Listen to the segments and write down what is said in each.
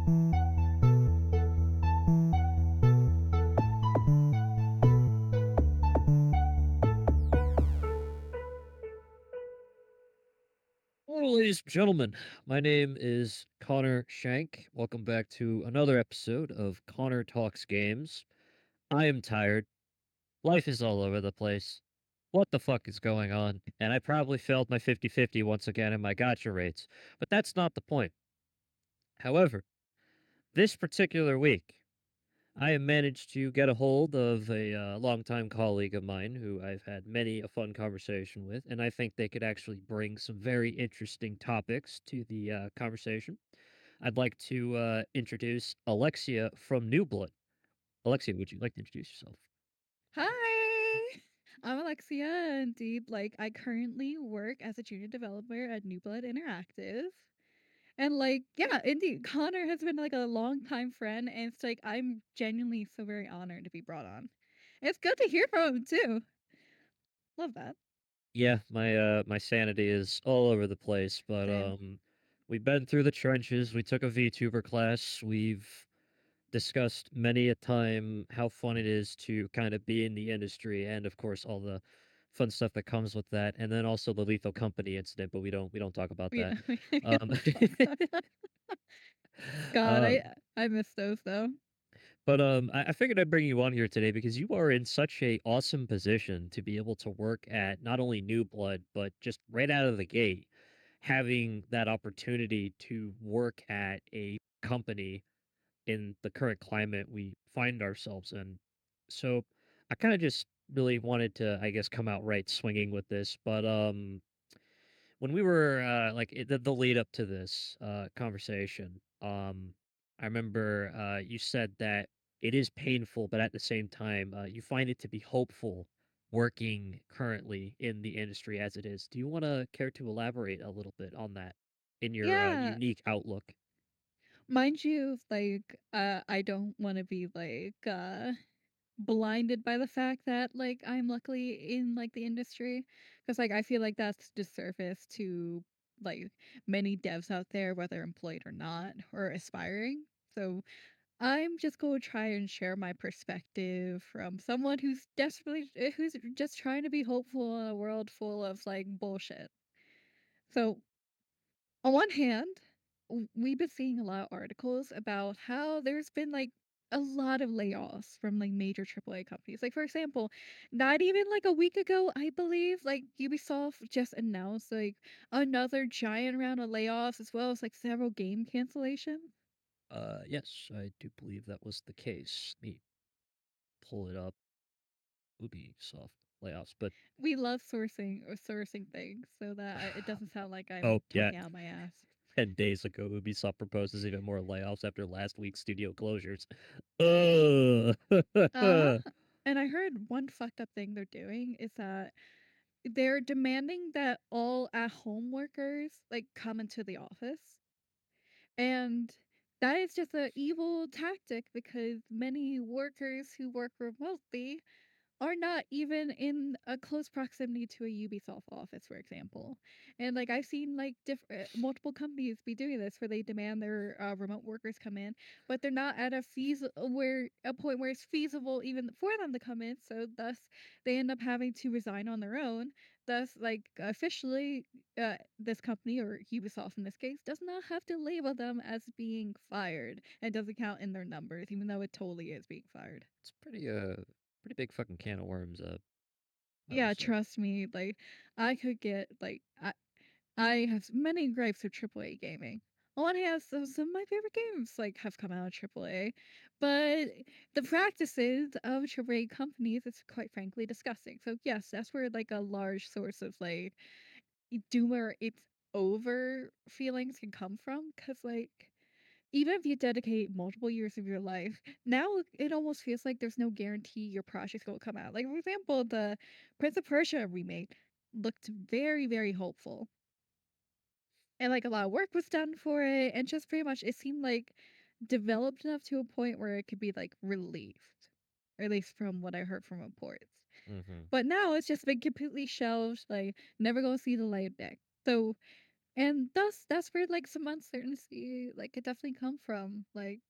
Hello, ladies and gentlemen. My name is Connor Shank. Welcome back to another episode of Connor Talks Games. I am tired. Life is all over the place. What the fuck is going on? And I probably failed my 50-50 once again in my gotcha rates. But that's not the point. However, this particular week, I have managed to get a hold of a longtime colleague of mine who I've had many a fun conversation with, and I think they could actually bring some very interesting topics to the conversation. I'd like to introduce Alexia from NewBlood. Alexia, would you like to introduce yourself? Hi, I'm Alexia. Indeed, I currently work as a junior developer at NewBlood Interactive. And yeah, indeed, Connor has been like a longtime friend, and it's like I'm genuinely so very honored to be brought on. It's good to hear from him too. Love that. Yeah, my sanity is all over the place, but Same. we've been through the trenches. We took a VTuber class. We've discussed many a time how fun it is to kind of be in the industry, and of course all the fun stuff that comes with that, and then also the Lethal Company incident, but we don't talk about We that. we Um, don't talk about that. God, um, I miss those though. but I figured I'd bring you on here today because you are in such a awesome position to be able to work at not only New Blood, but just right out of the gate, having that opportunity to work at a company in the current climate we find ourselves in. So I kind of just really wanted to, I guess, come out right swinging with this. But when we were the lead up to this conversation, I remember you said that it is painful, but at the same time, you find it to be hopeful working currently in the industry as it is. Do you want to care to elaborate a little bit on that in your Yeah, unique outlook? mind you, I don't want to be blinded by the fact that I'm luckily in the industry, because I feel like that's disservice to like many devs out there, whether employed or not or aspiring. So I'm just going to try and share my perspective from someone who's just trying to be hopeful in a world full of bullshit. So on one hand, we've been seeing a lot of articles about how there's been a lot of layoffs from major AAA companies. Like for example, not even a week ago, I believe Ubisoft just announced another giant round of layoffs as well as several game cancellations. Yes, I do believe that was the case. Let me pull it up. Ubisoft layoffs, but We love sourcing things so that it doesn't sound like I'm oh yeah, talking out my ass. 10 days ago, Ubisoft proposes even more layoffs after last week's studio closures. Ugh. Uh-huh. And I heard one fucked up thing they're doing is that they're demanding that all at-home workers come into the office, and that is just an evil tactic because many workers who work remotely are not even in a close proximity to a Ubisoft office, for example. And I've seen different multiple companies be doing this where they demand their remote workers come in, but they're not at a point where it's feasible even for them to come in. So thus they end up having to resign on their own. Thus, officially, this company or Ubisoft in this case does not have to label them as being fired and doesn't count in their numbers, even though it totally is being fired. It's pretty big fucking can of worms. I would Yeah, say. trust me, I could get I have many gripes with AAA gaming. On one hand, some of my favorite games have come out of AAA, but the practices of AAA companies is quite frankly disgusting. So yes, that's where a large source of doomer it's over feelings can come from, because even if you dedicate multiple years of your life, now it almost feels like there's no guarantee your project's gonna come out. Like for example, the Prince of Persia remake looked very, very hopeful. And a lot of work was done for it, and just pretty much it seemed developed enough to a point where it could be released. Or at least from what I heard from reports. Mm-hmm. But now it's just been completely shelved, never gonna see the light of day. So And that's where, like, some uncertainty, like, could definitely come from, like,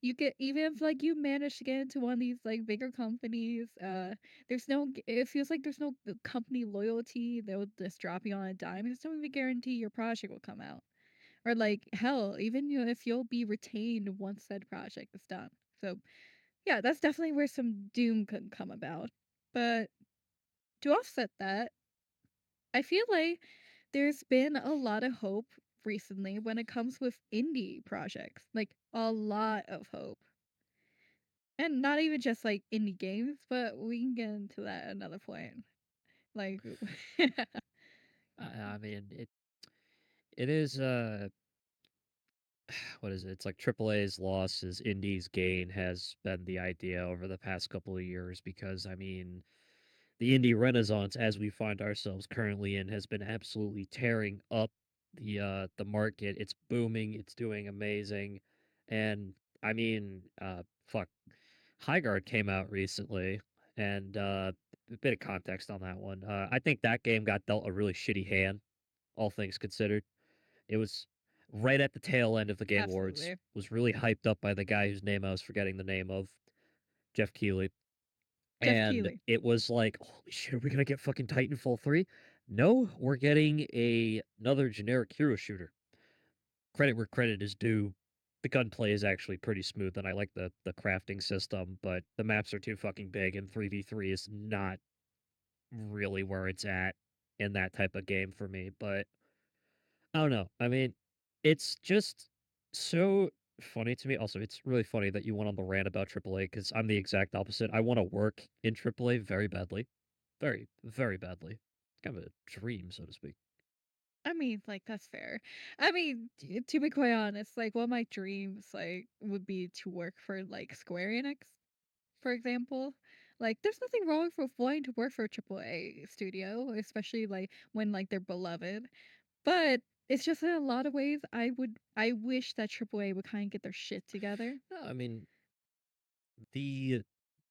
you get even if, like, you manage to get into one of these, like, bigger companies, there's no g it feels like there's no company loyalty, they'll just drop you on a dime, there's no even guarantee your project will come out, or, like, hell, even, if you'll be retained once said project is done. So, yeah, that's definitely where some doom could come about, but to offset that, I feel like there's been a lot of hope recently when it comes with indie projects, like a lot of hope. And not even just like indie games, but we can get into that at another point. Like I mean, it is what is it? It's like AAA's loss is Indie's gain has been the idea over the past couple of years because I mean, the indie renaissance as we find ourselves currently in has been absolutely tearing up the market. It's booming, it's doing amazing. And I mean, fuck, Highguard came out recently and a bit of context on that one. I think that game got dealt a really shitty hand, all things considered. It was right at the tail end of the Game Awards, absolutely. was really hyped up by the guy whose name I was forgetting the name of, Jeff Keighley. Jeff And Keighley. it was like, "Holy shit, are we gonna get fucking Titanfall 3? No, we're getting another generic hero shooter." Credit where credit is due. The gunplay is actually pretty smooth, and I like the crafting system, but the maps are too fucking big, and 3v3 is not really where it's at in that type of game for me, but I don't know. I mean, it's just so funny to me. Also, it's really funny that you went on the rant about AAA because I'm the exact opposite. I want to work in AAA very badly. Very, very badly. It's kind of a dream, so to speak. I mean, like that's fair. I mean, to be quite honest, like one of my dreams like would be to work for like Square Enix, for example. Like there's nothing wrong with wanting to work for a AAA studio, especially like when like they're beloved. But it's just in a lot of ways I wish that AAA would kind of get their shit together. No, I mean, the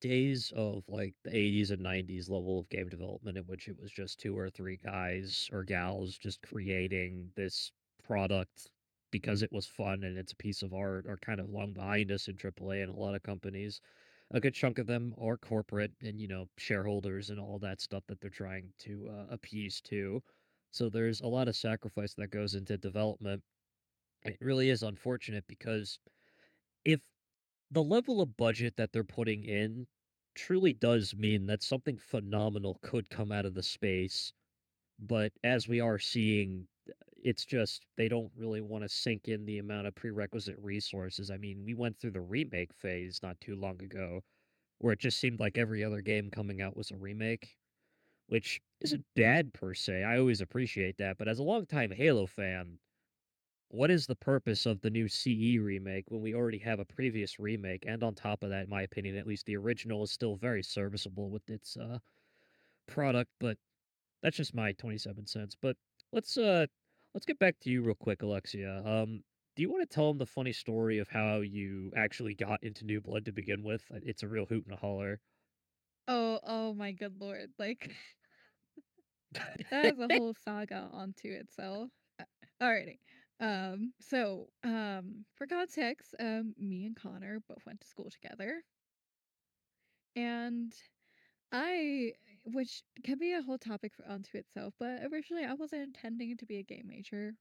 days of like the 80s and 90s level of game development in which it was just two or three guys or gals just creating this product because it was fun and it's a piece of art are kind of long behind us in AAA and a lot of companies. A good chunk of them are corporate and, shareholders and all that stuff that they're trying to appease to. So there's a lot of sacrifice that goes into development. It really is unfortunate because if the level of budget that they're putting in truly does mean that something phenomenal could come out of the space, but as we are seeing, it's just they don't really want to sink in the amount of prerequisite resources. I mean, we went through the remake phase not too long ago where it just seemed like every other game coming out was a remake, which isn't bad per se. I always appreciate that, but as a longtime Halo fan, what is the purpose of the new CE remake when we already have a previous remake? And on top of that, in my opinion, at least the original is still very serviceable with its product, but that's just my 27 cents. But let's uh let's get back to you real quick, Alexia. Do you want to tell them the funny story of how you actually got into New Blood to begin with? It's a real hoot and a holler. Oh my good lord. Like that is a whole saga onto itself. Alrighty. For context, me and Connor both went to school together, and I which can be a whole topic for unto itself, but originally I wasn't intending to be a game major.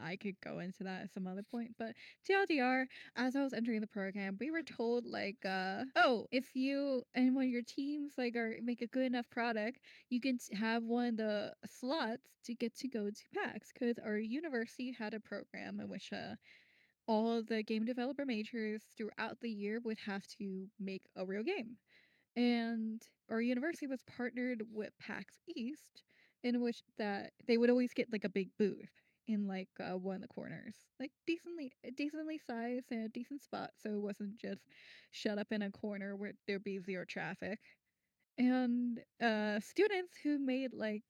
I could go into that at some other point, but TLDR, as I was entering the program, we were told like, oh, if you and one of your teams like are make a good enough product, you can have one of the slots to get to go to PAX because our university had a program in which all of the game developer majors throughout the year would have to make a real game, and our university was partnered with PAX East, in which that they would always get like a big booth in like one of the corners, like decently sized and a decent spot, so it wasn't just shut up in a corner where there'd be zero traffic. And students who made like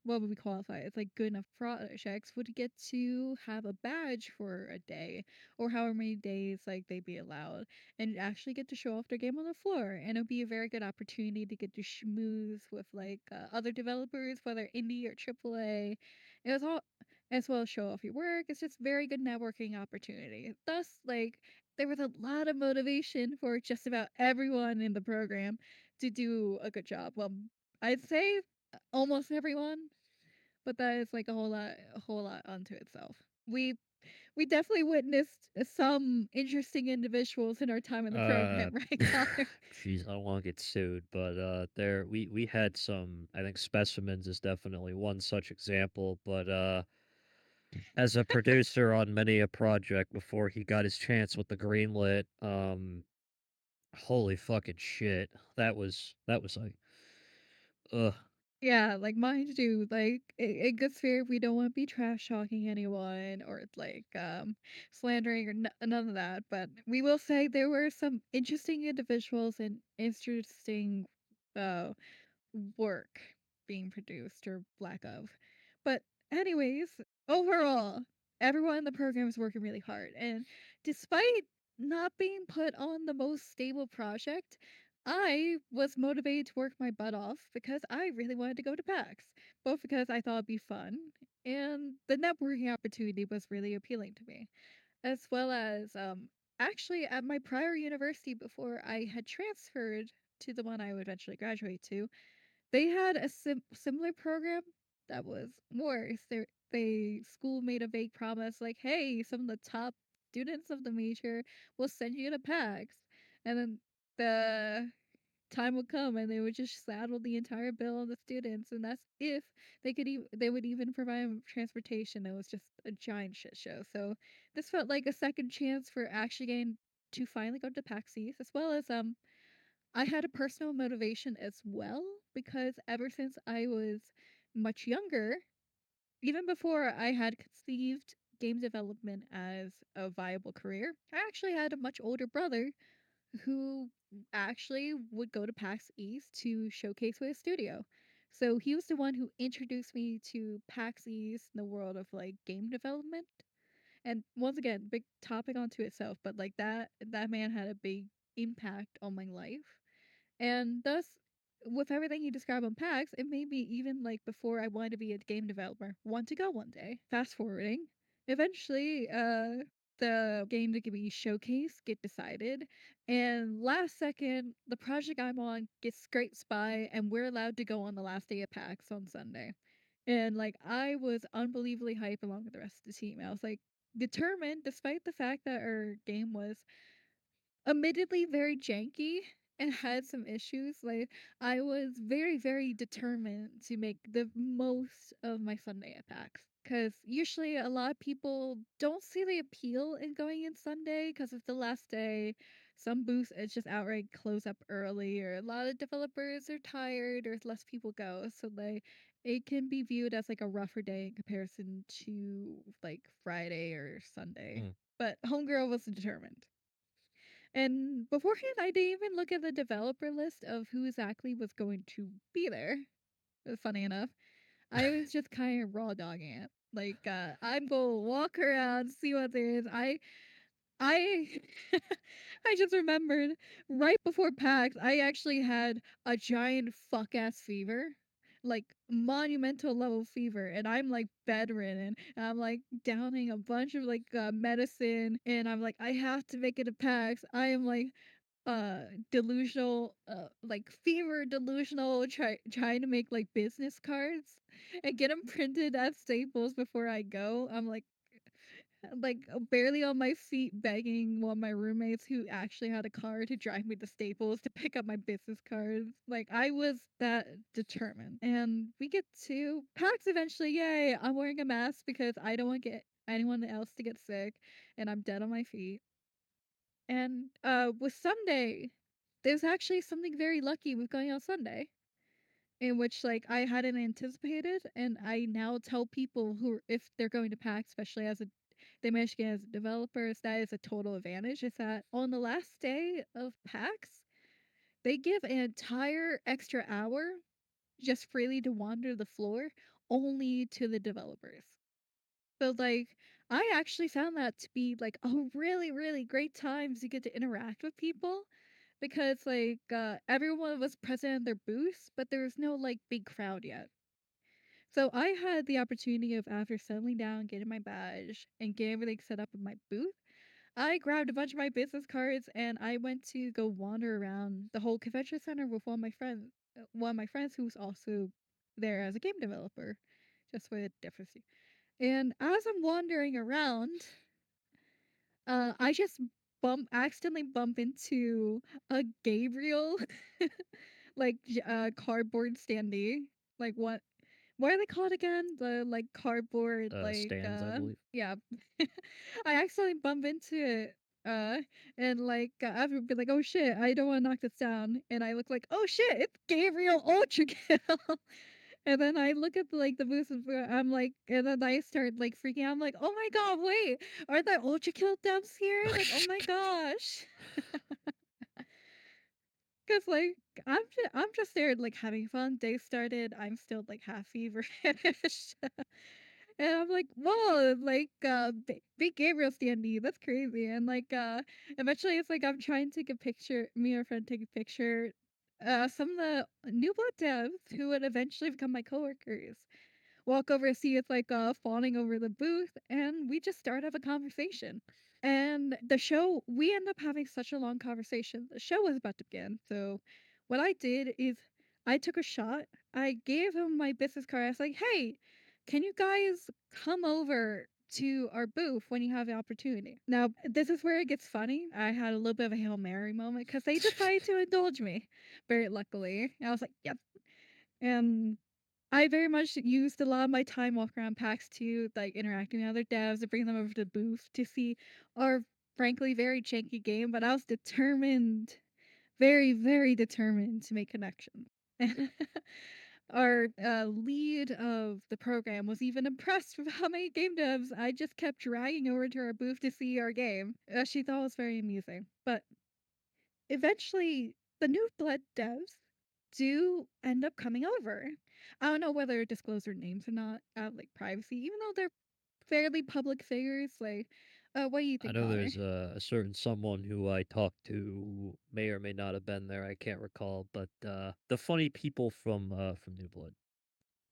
what would we qualify as like good enough projects would get to have a badge for a day or however many days like they'd be allowed, and actually get to show off their game on the floor, and it'll be a very good opportunity to get to schmooze with like other developers, whether indie or AAA. It was all as well as show off your work. It's just very good networking opportunity. Thus, like, there was a lot of motivation for just about everyone in the program to do a good job. Well, I'd say almost everyone, but that is like a whole lot unto itself. We definitely witnessed some interesting individuals in our time in the Uh, program, right, Connor? jeez, I don't want to get sued, but there we had some. I think specimens is definitely one such example. But as a producer on many a project before he got his chance with the greenlit, holy fucking shit, that was like, ugh. Yeah, like mind you, like in good spirit, we don't want to be trash talking anyone or like slandering or none of that. But we will say there were some interesting individuals and interesting uh work being produced or lack of. But anyways, overall, everyone in the program is working really hard. And despite not being put on the most stable project, I was motivated to work my butt off because I really wanted to go to PAX, both because I thought it'd be fun and the networking opportunity was really appealing to me, as well as actually at my prior university before I had transferred to the one I would eventually graduate to, they had a similar program that was worse. They school made a vague promise like, "Hey, some of the top students of the major will send you to PAX," and then the time would come and they would just saddle the entire bill on the students, and that's if they would even provide 'em transportation. It was just a giant shit show. So this felt like a second chance for actually getting to finally go to PAX East, as well as I had a personal motivation as well because ever since I was much younger, even before I had conceived game development as a viable career, I actually had a much older brother who actually would go to PAX East to showcase with his studio. So he was the one who introduced me to PAX East in the world of like game development. And once again, big topic onto itself, but like that man had a big impact on my life, and thus, with everything you describe on PAX, it made me even like before I wanted to be a game developer, want to go one day. Fast forwarding, eventually, the game to be showcased get decided, and last second, the project I'm on gets scraped by, and we're allowed to go on the last day of PAX on Sunday. And like I was unbelievably hyped along with the rest of the team. I was like determined, despite the fact that our game was admittedly very janky and had some issues. Like I was very, very determined to make the most of my Sunday at PAX. Because usually a lot of people don't see the appeal in going in Sunday because it's the last day. Some booths it's just outright close up early, or a lot of developers are tired, or less people go. So like it can be viewed as like a rougher day in comparison to like Friday or Sunday. Mm. But Homegirl was determined. And beforehand, I didn't even look at the developer list of who exactly was going to be there. Funny enough, I was just kind of raw dogging it. Like, I'm gonna walk around, see what there is. I I just remembered right before PAX, I actually had a giant fuck ass fever, like monumental level fever, and I'm like bedridden. And I'm like downing a bunch of like medicine, and I'm like, I have to make it to PAX. I am like delusional, like fever delusional, trying to make like business cards and get them printed at Staples before I go. I'm like barely on my feet begging one of my roommates who actually had a car to drive me to Staples to pick up my business cards. Like I was that determined. And we get to PAX eventually. Yay, I'm wearing a mask because I don't want to get anyone else to get sick, and I'm dead on my feet. And with Sunday, there's actually something very lucky with going on Sunday, in which like I hadn't anticipated, and I now tell people who if they're going to PAX, especially as a they manage to get as developers, that is a total advantage. Is that on the last day of PAX, they give an entire extra hour just freely to wander the floor only to the developers. So like I actually found that to be like a really, really great time to get to interact with people because everyone was present in their booths, but there was no like big crowd yet. So I had the opportunity of after settling down, getting my badge, and getting everything set up in my booth. I grabbed a bunch of my business cards and I went to go wander around the whole convention center with one of my friends who was also there as a game developer, just with a difference. And as I'm wandering around, I just accidentally bump into a Gabriel, cardboard standee. Like what are they called again? The like cardboard Stands, I believe. yeah. I accidentally bump into it. And after be like, oh shit, I don't want to knock this down. And I look like, oh shit, it's Gabriel Ultra Kill. And then I look at the booth and I'm like, and then I start like freaking out. I'm like, oh my god, wait, are there Ultra Kill devs here? Like, oh my gosh. Cause like I'm just there like having fun. Day started. I'm still like half feverish. And I'm like, whoa, big Gabriel standee. That's crazy. And eventually it's like I'm trying to take a picture. Me and a friend take a picture. Some of the new blood devs who would eventually become my coworkers walk over to see it's fawning over the booth, and we just start up a conversation. And we end up having such a long conversation. The show was about to begin. So what I did is I took a shot. I gave him my business card. I was like, hey, can you guys come over to our booth when you have the opportunity? Now, this is where it gets funny. I had a little bit of a Hail Mary moment because they decided to indulge me, very luckily. And I was like, yep. And I very much used a lot of my time walking around PAX to interacting with other devs and bring them over to the booth to see our frankly very janky game, but I was determined, very, very determined to make connections. And our lead of the program was even impressed with how many game devs I just kept dragging over to our booth to see our game. She thought it was very amusing. But eventually the new blood devs do end up coming over. I don't know whether to disclose their names or not out of privacy, even though they're fairly public figures. What do you I think, know Connor? there's a certain someone who I talked to who may or may not have been there. I can't recall, but the funny people from New Blood.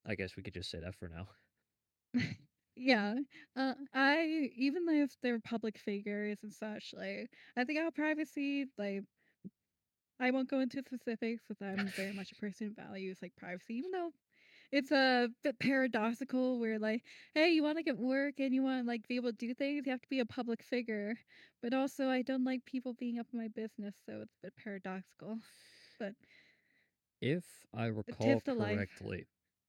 I guess we could just say that for now. Yeah. I even though if they're public figures and such, I think our privacy, I won't go into specifics because I'm very much a person who values privacy, even though it's a bit paradoxical where hey, you want to get work and you want to be able to do things, you have to be a public figure. But also I don't like people being up in my business, so it's a bit paradoxical. But If I recall tis the life. correctly,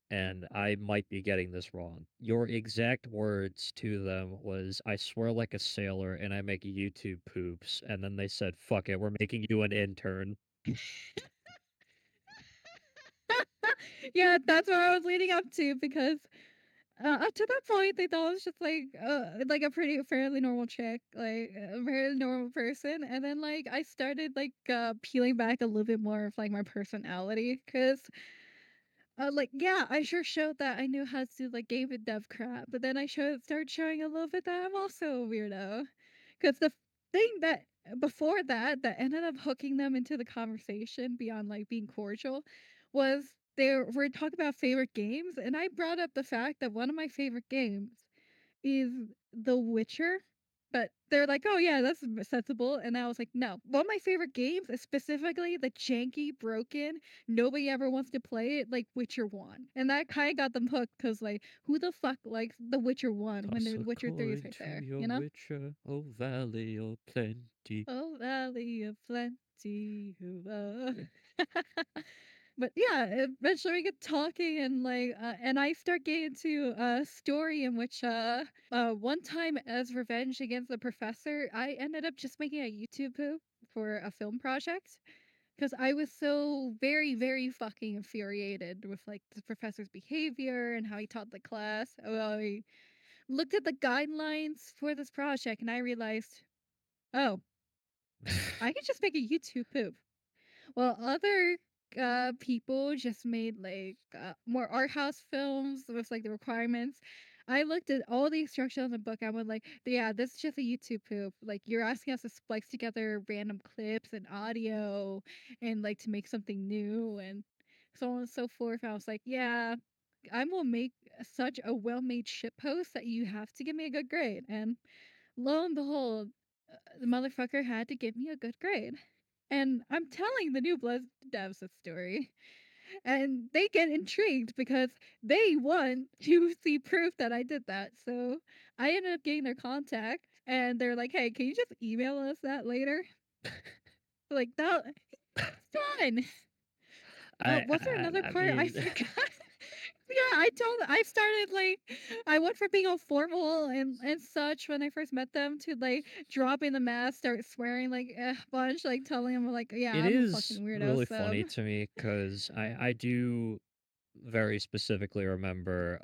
and I might be getting this wrong, your exact words to them was, "I swear like a sailor and I make YouTube poops," and then they said, "Fuck it, we're making you an intern." Yeah, that's what I was leading up to because up to that point they thought I was just like a pretty fairly normal chick, like a very normal person. And then I started peeling back a little bit more of my personality because yeah, I sure showed that I knew how to do game and dev crap, but then started showing a little bit that I'm also a weirdo. Because the thing that before that ended up hooking them into the conversation beyond being cordial was they were talking about favorite games, and I brought up the fact that one of my favorite games is The Witcher. But they're like, oh yeah, that's sensible. And I was like, no. One of my favorite games is specifically the janky, broken, nobody ever wants to play it, Witcher 1. And that kind of got them hooked because, who the fuck likes The Witcher 1 when Toss the a Witcher 3 is coin right to there, your you know? witcher, O valley of plenty. Oh, valley of plenty. But yeah, eventually we get talking and and I start getting into a story in which one time as revenge against the professor, I ended up just making a YouTube poop for a film project because I was so very very fucking infuriated with the professor's behavior and how he taught the class. Well, I looked at the guidelines for this project and I realized, oh, I could just make a YouTube poop. Well, other people just made more art house films with the requirements. I looked at all the instructions in the book. I was like, yeah, this is just a YouTube poop. You're asking us to splice together random clips and audio and to make something new and so on and so forth. I was like, yeah, such a well-made shit post that you have to give me a good grade. And lo and behold, the motherfucker had to give me a good grade. And I'm telling the New Blood devs this story. And they get intrigued because they want to see proof that I did that. So I ended up getting their contact and they're like, hey, can you just email us that later? Like, that, fine. Was there another I part? I mean, forgot. Yeah, I started like I went from being all formal and such when I first met them to like dropping the mask, start swearing like a bunch, like telling them like, yeah, it I'm a fucking is weirdo. really So, funny to me because I do very specifically remember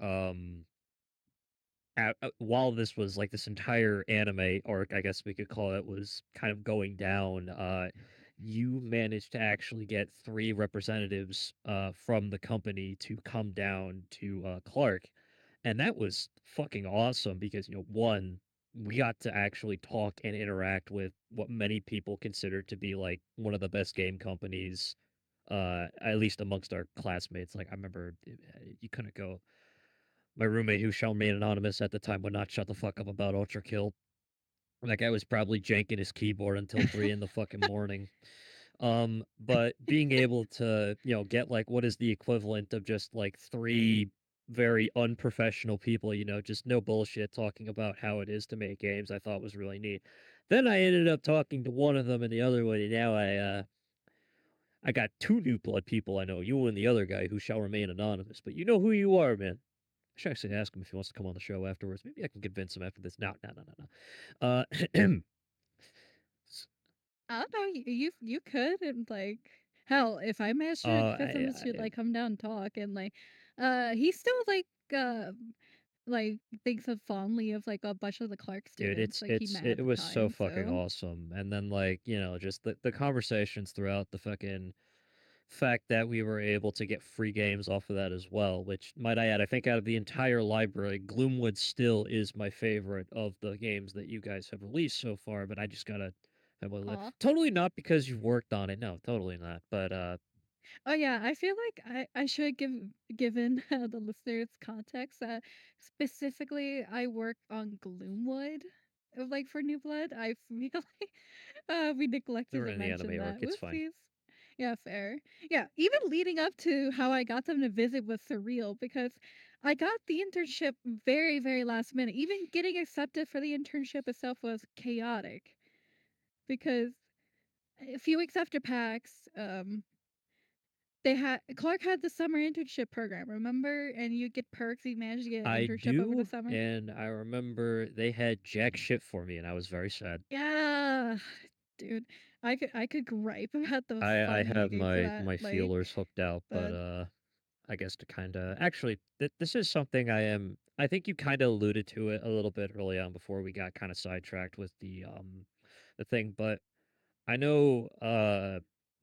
while this was like this entire anime arc, I guess we could call it, was kind of going down, you managed to actually get three representatives from the company to come down to Clark. And that was fucking awesome because, one, we got to actually talk and interact with what many people consider to be like one of the best game companies, at least amongst our classmates. Like, I remember you couldn't go. My roommate, who shall remain anonymous at the time, would not shut the fuck up about Ultra Kill. That guy was probably janking his keyboard until 3 in the fucking morning. But being able to, get like what is the equivalent of just like three very unprofessional people, just no bullshit talking about how it is to make games, I thought was really neat. Then I ended up talking to one of them and the other one, and now I got two new blood people I know, you and the other guy who shall remain anonymous. But you know who you are, man. I should actually ask him if he wants to come on the show afterwards. Maybe I can convince him after this. No, no, no, no, no. s- I don't know, you could and like hell, if I managed to convince him to I like come down and talk and like he still uh like thinks of fondly of like a bunch of the Clark dude, students like he met it at the was so time. fucking So awesome. And then like, just the conversations throughout the fucking fact that we were able to get free games off of that as well, which might I add, I think out of the entire library, Gloomwood still is my favorite of the games that you guys have released so far, but I just gotta have a aw. totally not because you've worked on it. No, totally not. But Oh yeah, I feel like I should given the listeners context that specifically I work on Gloomwood, like for New Blood. I feel like we neglected we're to in the mention anime arc, that. it's fine. Whoopsies. Yeah, fair. Yeah, even leading up to how I got them to visit was surreal because I got the internship very, very last minute. Even getting accepted for the internship itself was chaotic because a few weeks after PAX, they had Clark had the summer internship program, remember? And you get perks, you managed to get an I internship over the do, summer. and I remember they had jack shit for me, and I was very sad. Yeah, dude, I could gripe about the I funding they have gave for that, my like, feelers hooked out, but but I guess to kind of actually, this is something I think you kind of alluded to it a little bit early on before we got kind of sidetracked with the thing, but I know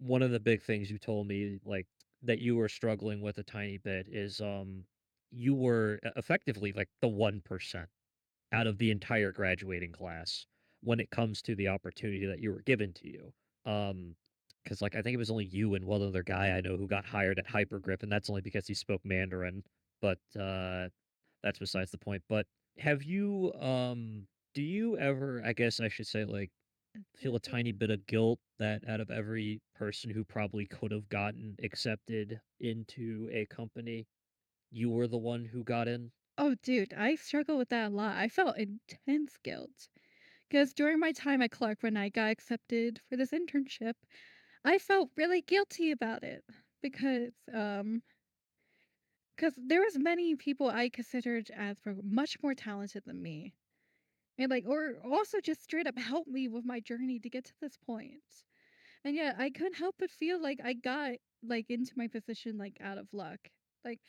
one of the big things you told me like that you were struggling with a tiny bit is you were effectively like the 1% out of the entire graduating class when it comes to the opportunity that you were given to you. Um, because like I think it was only you and one other guy I know who got hired at Hypergrip, and that's only because he spoke Mandarin. But that's besides the point. But have you do you ever, I guess I should say, like, feel a tiny bit of guilt that out of every person who probably could have gotten accepted into a company, you were the one who got in? oh, dude, I struggle with that a lot. I felt intense guilt because during my time at Clark, when I got accepted for this internship, I felt really guilty about it because there was many people I considered as much more talented than me. And like, or also just straight up help me with my journey to get to this point. And yeah, I couldn't help but feel like I got like into my position like out of luck. Like,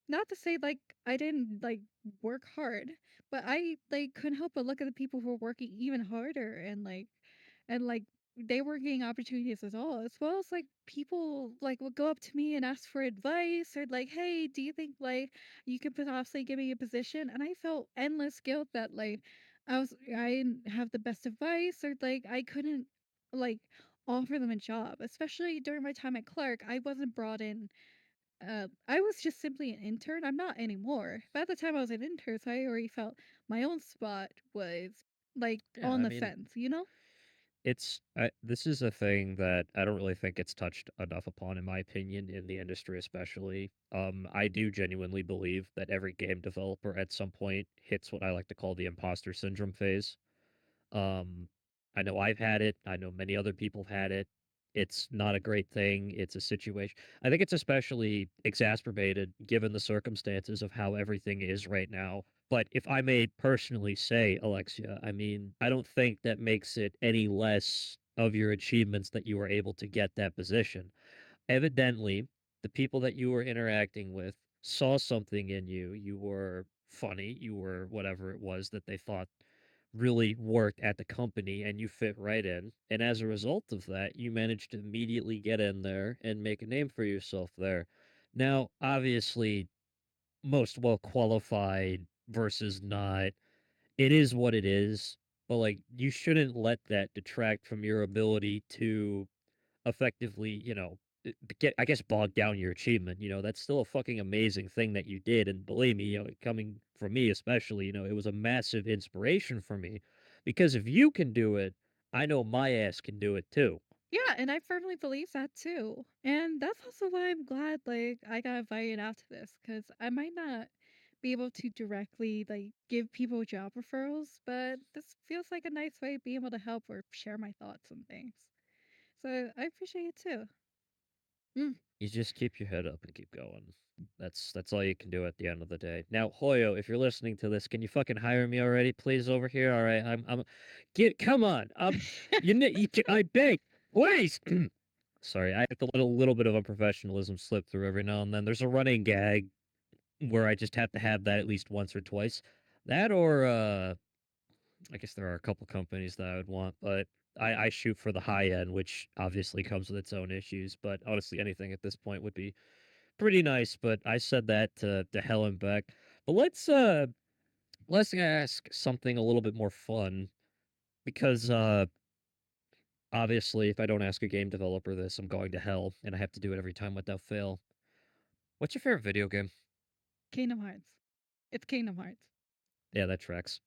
not to say like I didn't like work hard, but I like couldn't help but look at the people who were working even harder and they were getting opportunities as well as like people like would go up to me and ask for advice or like, hey, do you think like you could possibly give me a position? And I felt endless guilt that like I didn't have the best advice or like I couldn't like offer them a job, especially during my time at Clark. I wasn't brought in I was just simply an intern. I'm not anymore. But at the time I was an intern, so I already felt my own spot was like Yeah, on I the mean, fence, you know? this is a thing that I don't really think it's touched enough upon, in my opinion, in the industry especially. I do genuinely believe that every game developer at some point hits what I like to call the imposter syndrome phase. Um, I know I've had it. I know many other people have had it. It's not a great thing. It's a situation. I think it's especially exacerbated given the circumstances of how everything is right now. But if I may personally say, Alexia, I mean, I don't think that makes it any less of your achievements that you were able to get that position. Evidently, the people that you were interacting with saw something in you. You were funny. You were whatever it was that they thought really worked at the company and you fit right in. And as a result of that, you managed to immediately get in there and make a name for yourself there. Now, obviously, most well qualified versus not, it is what it is. But like, you shouldn't let that detract from your ability to effectively, get, I guess, bogged down your achievement. That's still a fucking amazing thing that you did. And believe me, coming from me especially, it was a massive inspiration for me because if you can do it, I know my ass can do it too. Yeah, and I firmly believe that too. And that's also why I'm glad like I got invited out to this cuz I might not be able to directly like give people job referrals, but this feels like a nice way of being able to help or share my thoughts on things. So I appreciate it too. Mm. You just keep your head up and keep going. That's all you can do at the end of the day. Now, Hoyo, if you're listening to this, can you fucking hire me already, please, over here? All right, I'm get come on. I beg, please. Sorry, I have to let a little bit of unprofessionalism slip through every now and then. There's a running gag where I just have to have that at least once or twice. That or I guess there are a couple companies that I would want, but I shoot for the high end, which obviously comes with its own issues. But honestly, anything at this point would be pretty nice. But I said that to hell and back. But let's ask something a little bit more fun because obviously if I don't ask a game developer this, I'm going to hell, and I have to do it every time without fail. What's your favorite video game? Kingdom Hearts. It's Kingdom Hearts. Yeah, that tracks.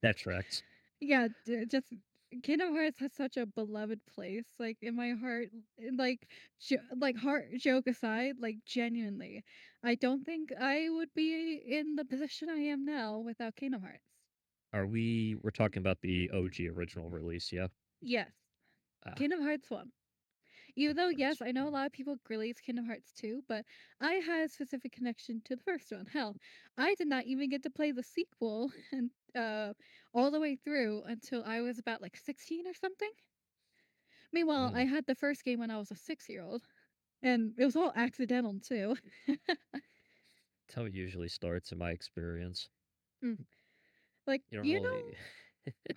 That tracks. Yeah, just Kingdom Hearts has such a beloved place, like in my heart. Like, like heart joke aside, like genuinely, I don't think I would be in the position I am now without Kingdom Hearts. We're talking about the OG original release, yeah? Yes, Ah, Kingdom Hearts 1. Even of though, course. yes, I know a lot of people release Kingdom Hearts 2, but I had a specific connection to the first one. Hell, I did not even get to play the sequel and all the way through until I was about like 16 or something. Meanwhile, I Mm. had the first game when I was a 6-year-old, and it was all accidental too. That's how it usually starts in my experience. Mm. Like, You don't really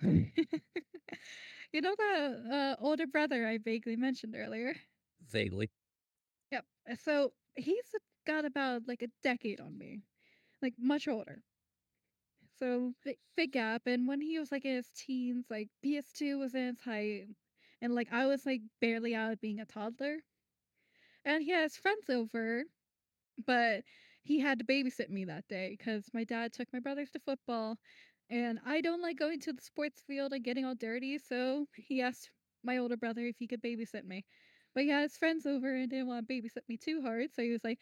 know, you know the older brother I vaguely mentioned earlier? vaguely. Yep. So he's got about like a decade on me, like much older. So big gap. And when he was like in his teens, like PS2 was in its height, and like I was like barely out of being a toddler. And he has friends over, but he had to babysit me that day because my dad took my brothers to football, and I don't like going to the sports field and getting all dirty, so he asked my older brother if he could babysit me. But he had his friends over and didn't want to babysit me too hard, so he was like,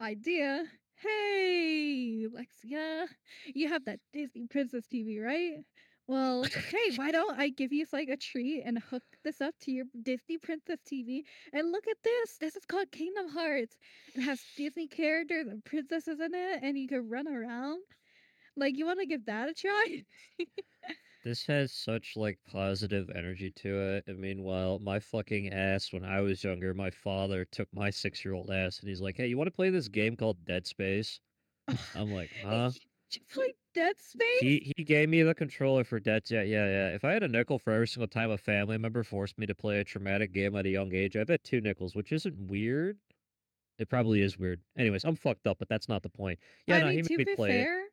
idea. Hey, Alexia, you have that Disney Princess TV, right? Well, hey, why don't I give you like a treat and hook this up to your Disney Princess TV? And look at this. This is called Kingdom Hearts. It has Disney characters and princesses in it, and you can run around. Like, you want to give that a try? This has such like positive energy to it. And meanwhile, my fucking ass when I was younger, my father took my 6-year-old ass and he's like, "Hey, you want to play this game called Dead Space?" I'm like, "Huh?" You play Dead Space? He gave me the controller for Dead. Yeah, yeah, yeah. If I had a nickel for every single time a family member forced me to play a traumatic game at a young age, I bet 2 nickels, which isn't weird. It probably is weird. Anyways, I'm fucked up, but that's not the point. Yeah, I no, mean, he made to me be play it. fair,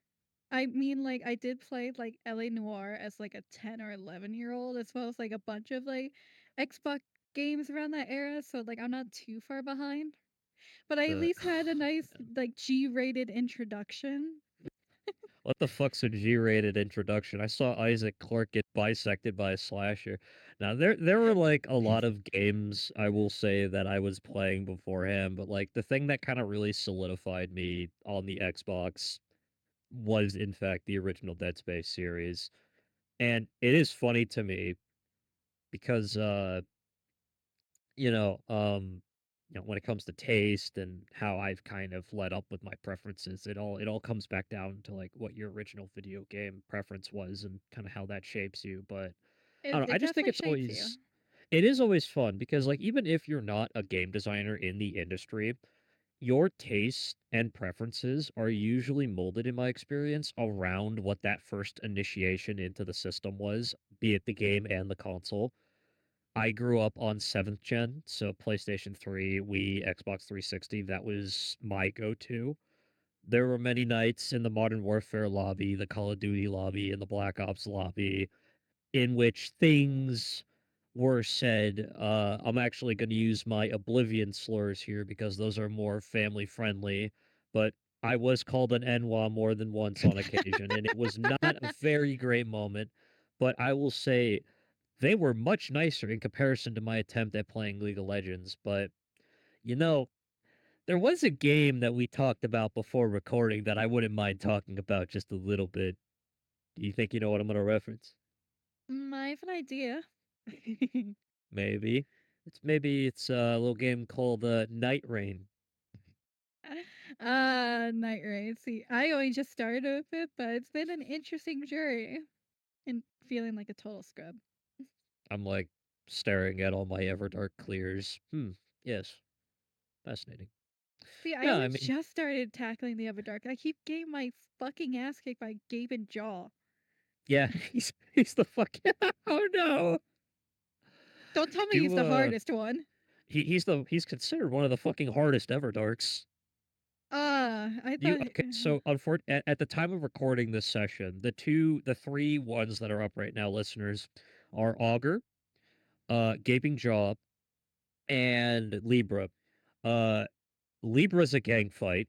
I mean, like, I did play, like, LA Noire as, like, a 10 or 11-year-old, as well as, like, a bunch of, like, Xbox games around that era, so, like, I'm not too far behind. But I at The least had a nice, like, G-rated introduction. what the fuck's a G-rated introduction? I saw Isaac Clarke get bisected by a slasher. Now there were like a lot of games I will say that I was playing beforehand, but like the thing that kind of really solidified me on the Xbox was in fact the original Dead Space series. And it is funny to me because you know, when it comes to taste and how I've kind of led up with my preferences, it all comes back down to like what your original video game preference was and kind of how that shapes you. But I don't know, It I just think definitely shapes you. it is always fun because like even if you're not a game designer in the industry, your tastes and preferences are usually molded in my experience around what that first initiation into the system was, be it the game and the console. I grew up on 7th gen, so PlayStation 3, Wii, Xbox 360, that was my go-to. There were many nights in the Modern Warfare lobby, the Call of Duty lobby, and the Black Ops lobby in which things were said. I'm actually going to use my Oblivion slurs here because those are more family friendly, but I was called an NWA more than once on occasion, and it was not a very great moment. But I will say they were much nicer in comparison to my attempt at playing League of Legends. But, you know, there was a game that we talked about before recording that I wouldn't mind talking about just a little bit. Do you think you know what I'm going to reference? I have an idea. Maybe it's a little game called Night Rain. Night Raid. See, I only just started with it, but it's been an interesting journey and feeling like a total scrub. I'm like staring at all my Everdark clears. Yes, fascinating. See, I Yeah, only I mean, just started tackling the Everdark. I keep getting my fucking ass kicked by Gabe and Jaw. yeah, he's the fuck. Oh no, Don't tell me he's you the hardest one. he's considered one of the fucking hardest Everdarks. I You thought. okay? So, at the time of recording this session, the three ones that are up right now, listeners, are Augur, Gaping Jaw, and Libra. Uh, Libra's a gang fight,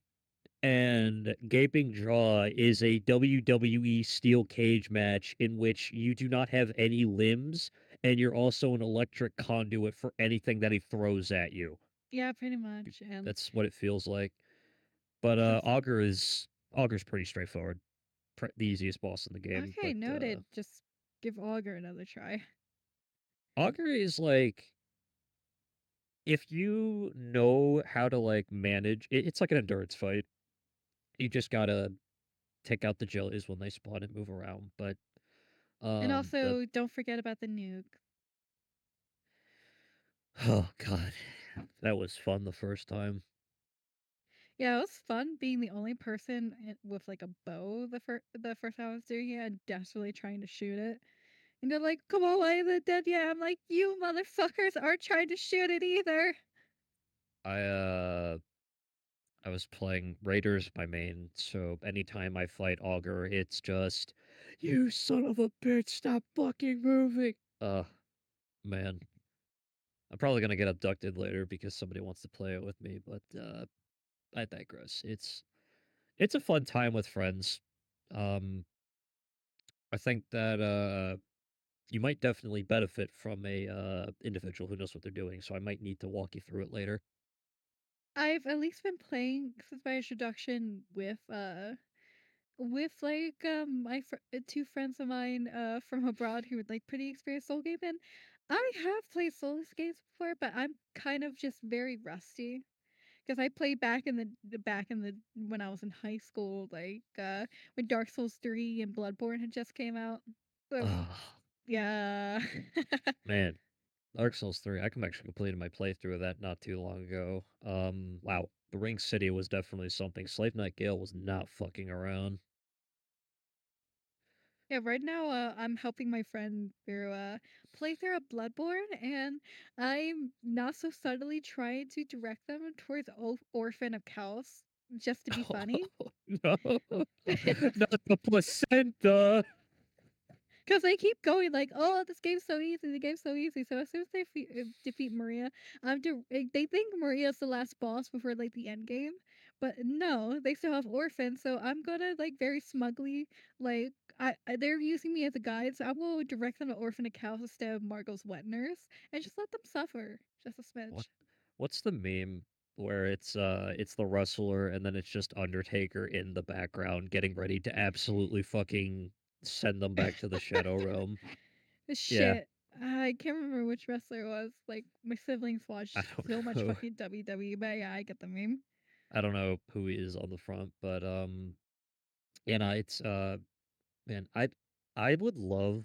and Gaping Jaw is a WWE steel cage match in which you do not have any limbs, and you're also an electric conduit for anything that he throws at you. Yeah, pretty much. And That's what it feels like. But that's Augur's pretty straightforward, the easiest boss in the game. okay. But Noted. Just give Augur another try. Augur is like if you know how to like manage, it's like an endurance fight. You just gotta take out the jellies when they spawn and move around. But And the also, don't forget about the nuke. oh god, that was fun the first time. Yeah, it was fun being the only person with like a bow the first time I was doing it and desperately trying to shoot it. And they're like, "Come on, why isn't it dead yet?" I'm like, "You motherfuckers aren't trying to shoot it either." I uh I was playing Raiders my main, so anytime I fight Augur, it's just you son of a bitch, stop fucking moving. Man. I'm probably gonna get abducted later because somebody wants to play it with me, but I digress. It's a fun time with friends. Um I think that you might definitely benefit from a individual who knows what they're doing, so I might need to walk you through it later. I've at least been playing since my introduction with like two friends of mine from abroad who would like pretty experienced soul game, and I have played soul games before, but I'm kind of just very rusty because I played back in the when I was in high school, like when Dark Souls 3 and Bloodborne had just came out. So Oh, yeah. man. Dark Souls 3. I actually completed my playthrough of that not too long ago. Wow. The Ring City was definitely something. Slave Knight Gale was not fucking around. Yeah, right now I'm helping my friend through play through a Bloodborne, and I'm not so subtly trying to direct them towards Orphan of Chaos just to be funny. No, not the placenta. 'Cause they keep going like, "Oh, this game's so easy, the game's so easy." So as soon as they defeat Maria, they think Maria's the last boss before, like, the end game, but no, they still have Orphan, so I'm gonna, like, very smugly, like, they're using me as a guide, so I will direct them to Orphan Accounts instead of Margot's wet nurse, and just let them suffer, just a What smidge. what's the meme where it's the wrestler and then it's just Undertaker in the background getting ready to absolutely fucking send them back to the Shadow Realm? Yeah, Shit. I can't remember which wrestler it was, like, my siblings I watch don't so much know. fucking WWE, but yeah, I get the meme. I don't know who he is on the front, but, yeah, no, it's, man, I would love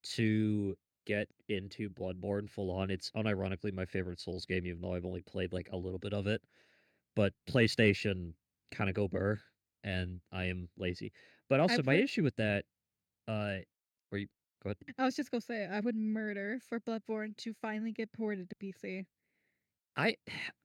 to get into Bloodborne full on. It's unironically my favorite Souls game, even though I've only played, like, a little bit of it. But PlayStation kinda go burr, and I am lazy. But I also my play issue with that, uh where you go ahead. I was just gonna say, I would murder for Bloodborne to finally get ported to PC. I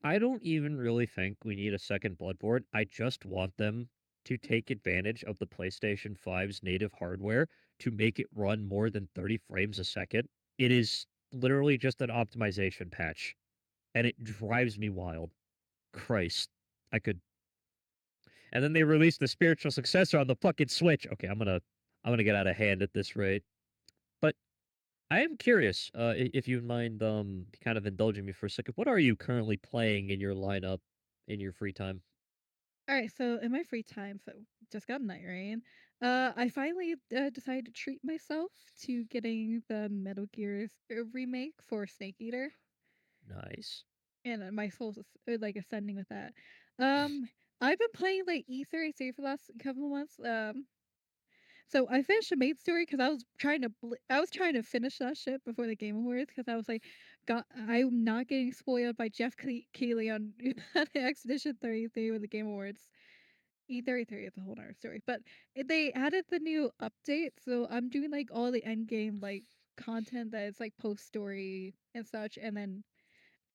I don't even really think we need a second Bloodborne. I just want them to take advantage of the PlayStation 5's native hardware to make it run more than 30 frames a second. It is literally just an optimization patch, and it drives me wild. Christ. I could and then they released the spiritual successor on the fucking Switch. Okay, I'm gonna get out of hand at this rate. But I am curious, if you mind, kind of indulging me for a second. What are you currently playing in your lineup in your free time? Alright, so in my free time, so just got Night Rain, I finally, decided to treat myself to getting the Metal Gear's, remake for Snake Eater, Nice. and, my soul's like, ascending with that. Um, I've been playing, like, E33 for the last couple of months, so I finished the main story because I was trying to finish that shit before the Game Awards because I was like, God, I'm not getting spoiled by Keighley on the Expedition 33 with the Game Awards. E33 is a whole other story, but they added the new update, so I'm doing like all the end game like content that is like post story and such, and then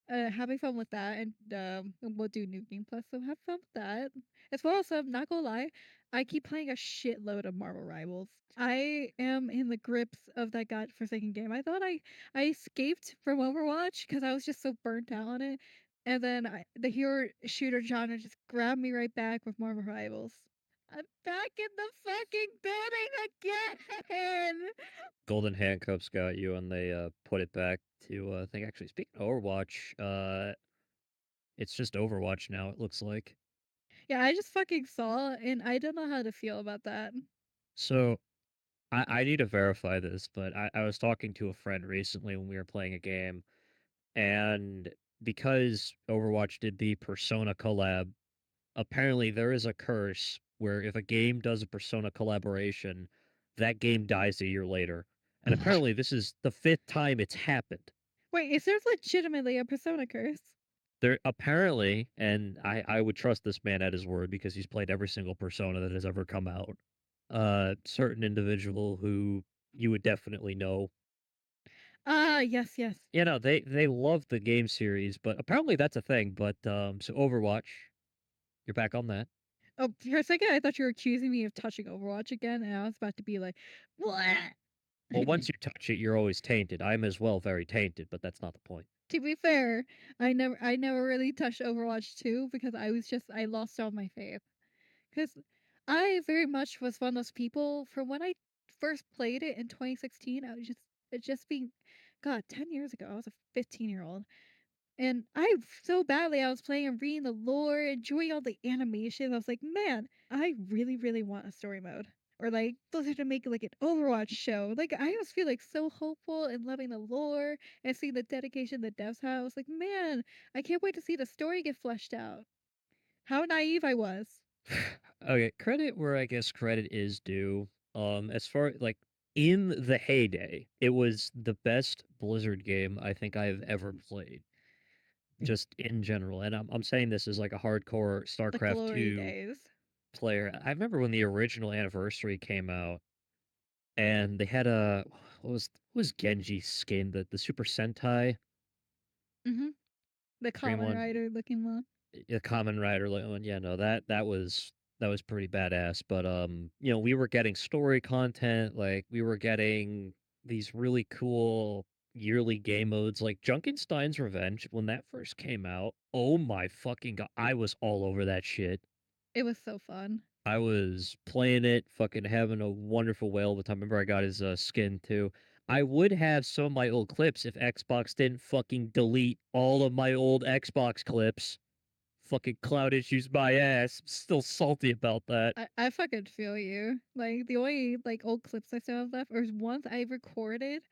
having fun with that, and we'll do New Game Plus, so have fun with that. As well as, not gonna lie, I keep playing a shitload of Marvel Rivals. I am in the grips of that godforsaken game. I thought I escaped from Overwatch because I was just so burnt out on it, and then the hero shooter genre just grabbed me right back with Marvel Rivals. I'm back in the fucking building again! Golden Handcuffs got you, and they, put it back to, I think actually speaking of Overwatch, it's just Overwatch now, it looks like. Yeah, I just fucking saw, and I don't know how to feel about that. So I need to verify this, but I was talking to a friend recently when we were playing a game, and because Overwatch did the Persona collab, apparently there is a curse where if a game does a Persona collaboration, that game dies a year later. And apparently this is the fifth time it's happened. Wait, is there legitimately a Persona curse? There apparently, and I would trust this man at his word because he's played every single Persona that has ever come out. Certain individual who you would definitely know. Ah, yes, yes. You know, they love the game series, but apparently that's a thing. But so Overwatch, you're back on that. Oh, for a second, I thought you were accusing me of touching Overwatch again, and I was about to be like, "What?" Well, once you touch it, you're always tainted. I'm as well very tainted, but that's not the point. To be fair, I never really touched Overwatch 2 because I lost all my faith. Because I very much was one of those people from when I first played it in 2016. It just being, God, 10 years ago. I was a 15-year-old. And I so badly I was playing and reading the lore, enjoying all the animation. I was like, man, I really, really want a story mode. Or like Blizzard to make like an Overwatch show. Like I just feel like so hopeful and loving the lore and seeing the dedication the devs have. I was like, man, I can't wait to see the story get fleshed out. How naive I was. Okay, credit where I guess credit is due. As far like in the heyday, it was the best Blizzard game I think I have ever played, just in general. And I'm saying this as like a hardcore The StarCraft glory 2 days. player. I remember when the original Anniversary came out, and they had a what was Genji's skin, the Super Sentai Mm-hmm. The green Common one, Rider looking one. the Common Rider one. Yeah, no, that was. That was pretty badass, but, we were getting story content, like, we were getting these really cool yearly game modes, like Junkenstein's Revenge, when that first came out, oh my fucking god, I was all over that shit. It was so fun. I was playing it, fucking having a wonderful whale of a time. Remember I got his, skin too. I would have some of my old clips if Xbox didn't fucking delete all of my old Xbox clips. Fucking cloud issues my ass. Still salty about that. I fucking feel you. Like the only like old clips I still have left or ones I recorded,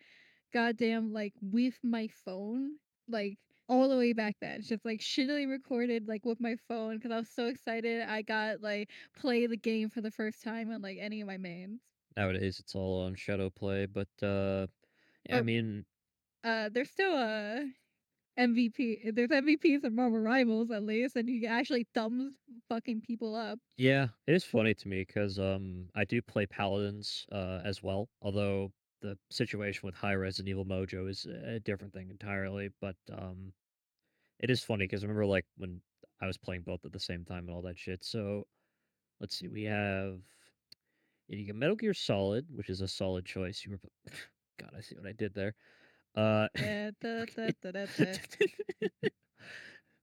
goddamn, like with my phone, like all the way back then. Just like shittily recorded like with my phone because I was so excited I got like play the game for the first time on like any of my mains. Nowadays, it's all on shadow play, but, yeah, I But mean, there's still a MVP. There's MVPs and Marvel Rivals at least, and you can actually thumbs fucking people up. yeah, it is funny to me because I do play Paladins, as well, although the situation with high Resident Evil Mojo is a different thing entirely, but, it is funny because I remember, like, when I was playing both at the same time and all that shit, so, let's see, we have you get Metal Gear Solid, which is a solid choice, you were God, I see what I did there, Yeah, fucking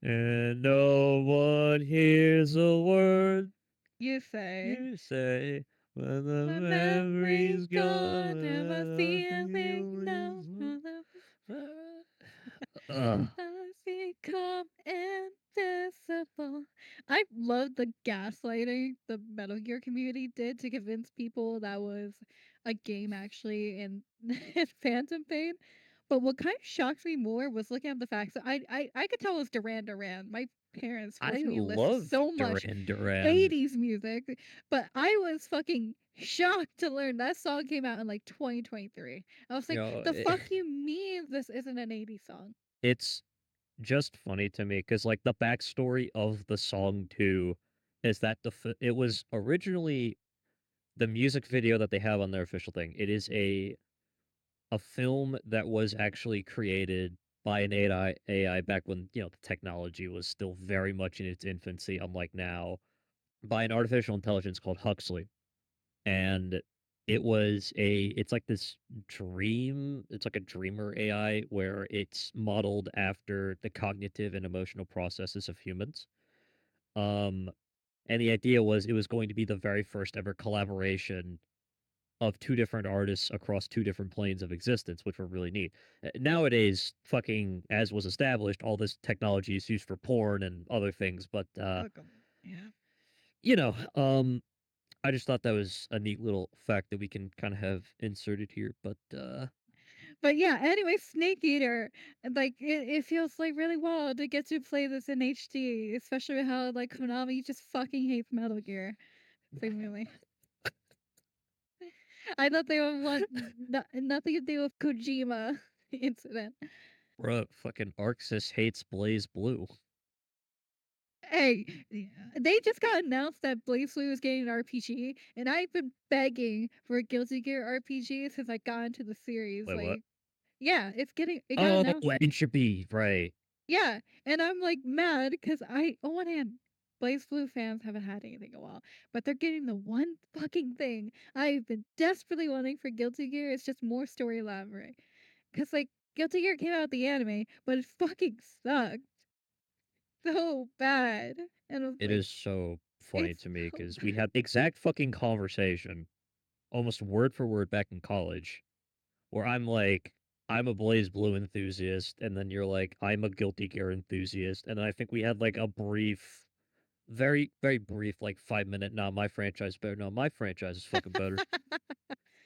and no one hears a word you say. you say when the My memory's memory's gone gone and my and the feeling feeling's numb. From the Ugh, I become invisible. I love the gaslighting the Metal Gear community did to convince people that was a game actually in Phantom Pain. But what kind of shocked me more was looking at the facts. So I could tell it was Duran Duran. My parents I forced me to listen to love so much Duran Duran. 80s music, but I was fucking shocked to learn that song came out in like 2023. I was You like, know, the fuck you mean this isn't an 80s song? it's just funny to me because, like, the backstory of the song too is that it was originally the music video that they have on their official thing. It is a film that was actually created by an AI back when, the technology was still very much in its infancy, unlike now, by an artificial intelligence called Huxley. And it's like this it's like a dreamer AI where it's modeled after the cognitive and emotional processes of humans. Um, and the idea was it was going to be the very first ever collaboration of 2 different artists across 2 different planes of existence, which were really neat. Nowadays, fucking as was established, all this technology is used for porn and other things, but, Yeah. you know, um, I just thought that was a neat little fact that we can kinda have inserted here, but, But yeah, anyway, Snake Eater, like it feels like really wild to get to play this in HD, especially how like Konami just fucking hates Metal Gear. Seemingly. I thought they would want nothing to do with Kojima incident. bruh, fucking Arxis hates Blaze Blue. Hey, yeah, they just got announced that Blaze Blue is getting an RPG, and I've been begging for a Guilty Gear RPG since I got into the series. Wait, what? Like, yeah, it got Oh, announced. Entropy, right. Yeah, and I'm like mad because on one hand, Blaze Blue fans haven't had anything in a while, but they're getting the one fucking thing I've been desperately wanting for Guilty Gear. It's just more story elaborate. Because like Guilty Gear came out the anime, but it fucking sucked so bad, and I was It like, is so funny it's to me so because we had the exact fucking conversation, almost word for word back in college, where I'm like, "I'm a Blaze Blue enthusiast," and then you're like, "I'm a Guilty Gear enthusiast," and I think we had, like, a brief, very, very brief, like, 5-minute, "Nah, my franchise is better. No, my franchise is fucking better."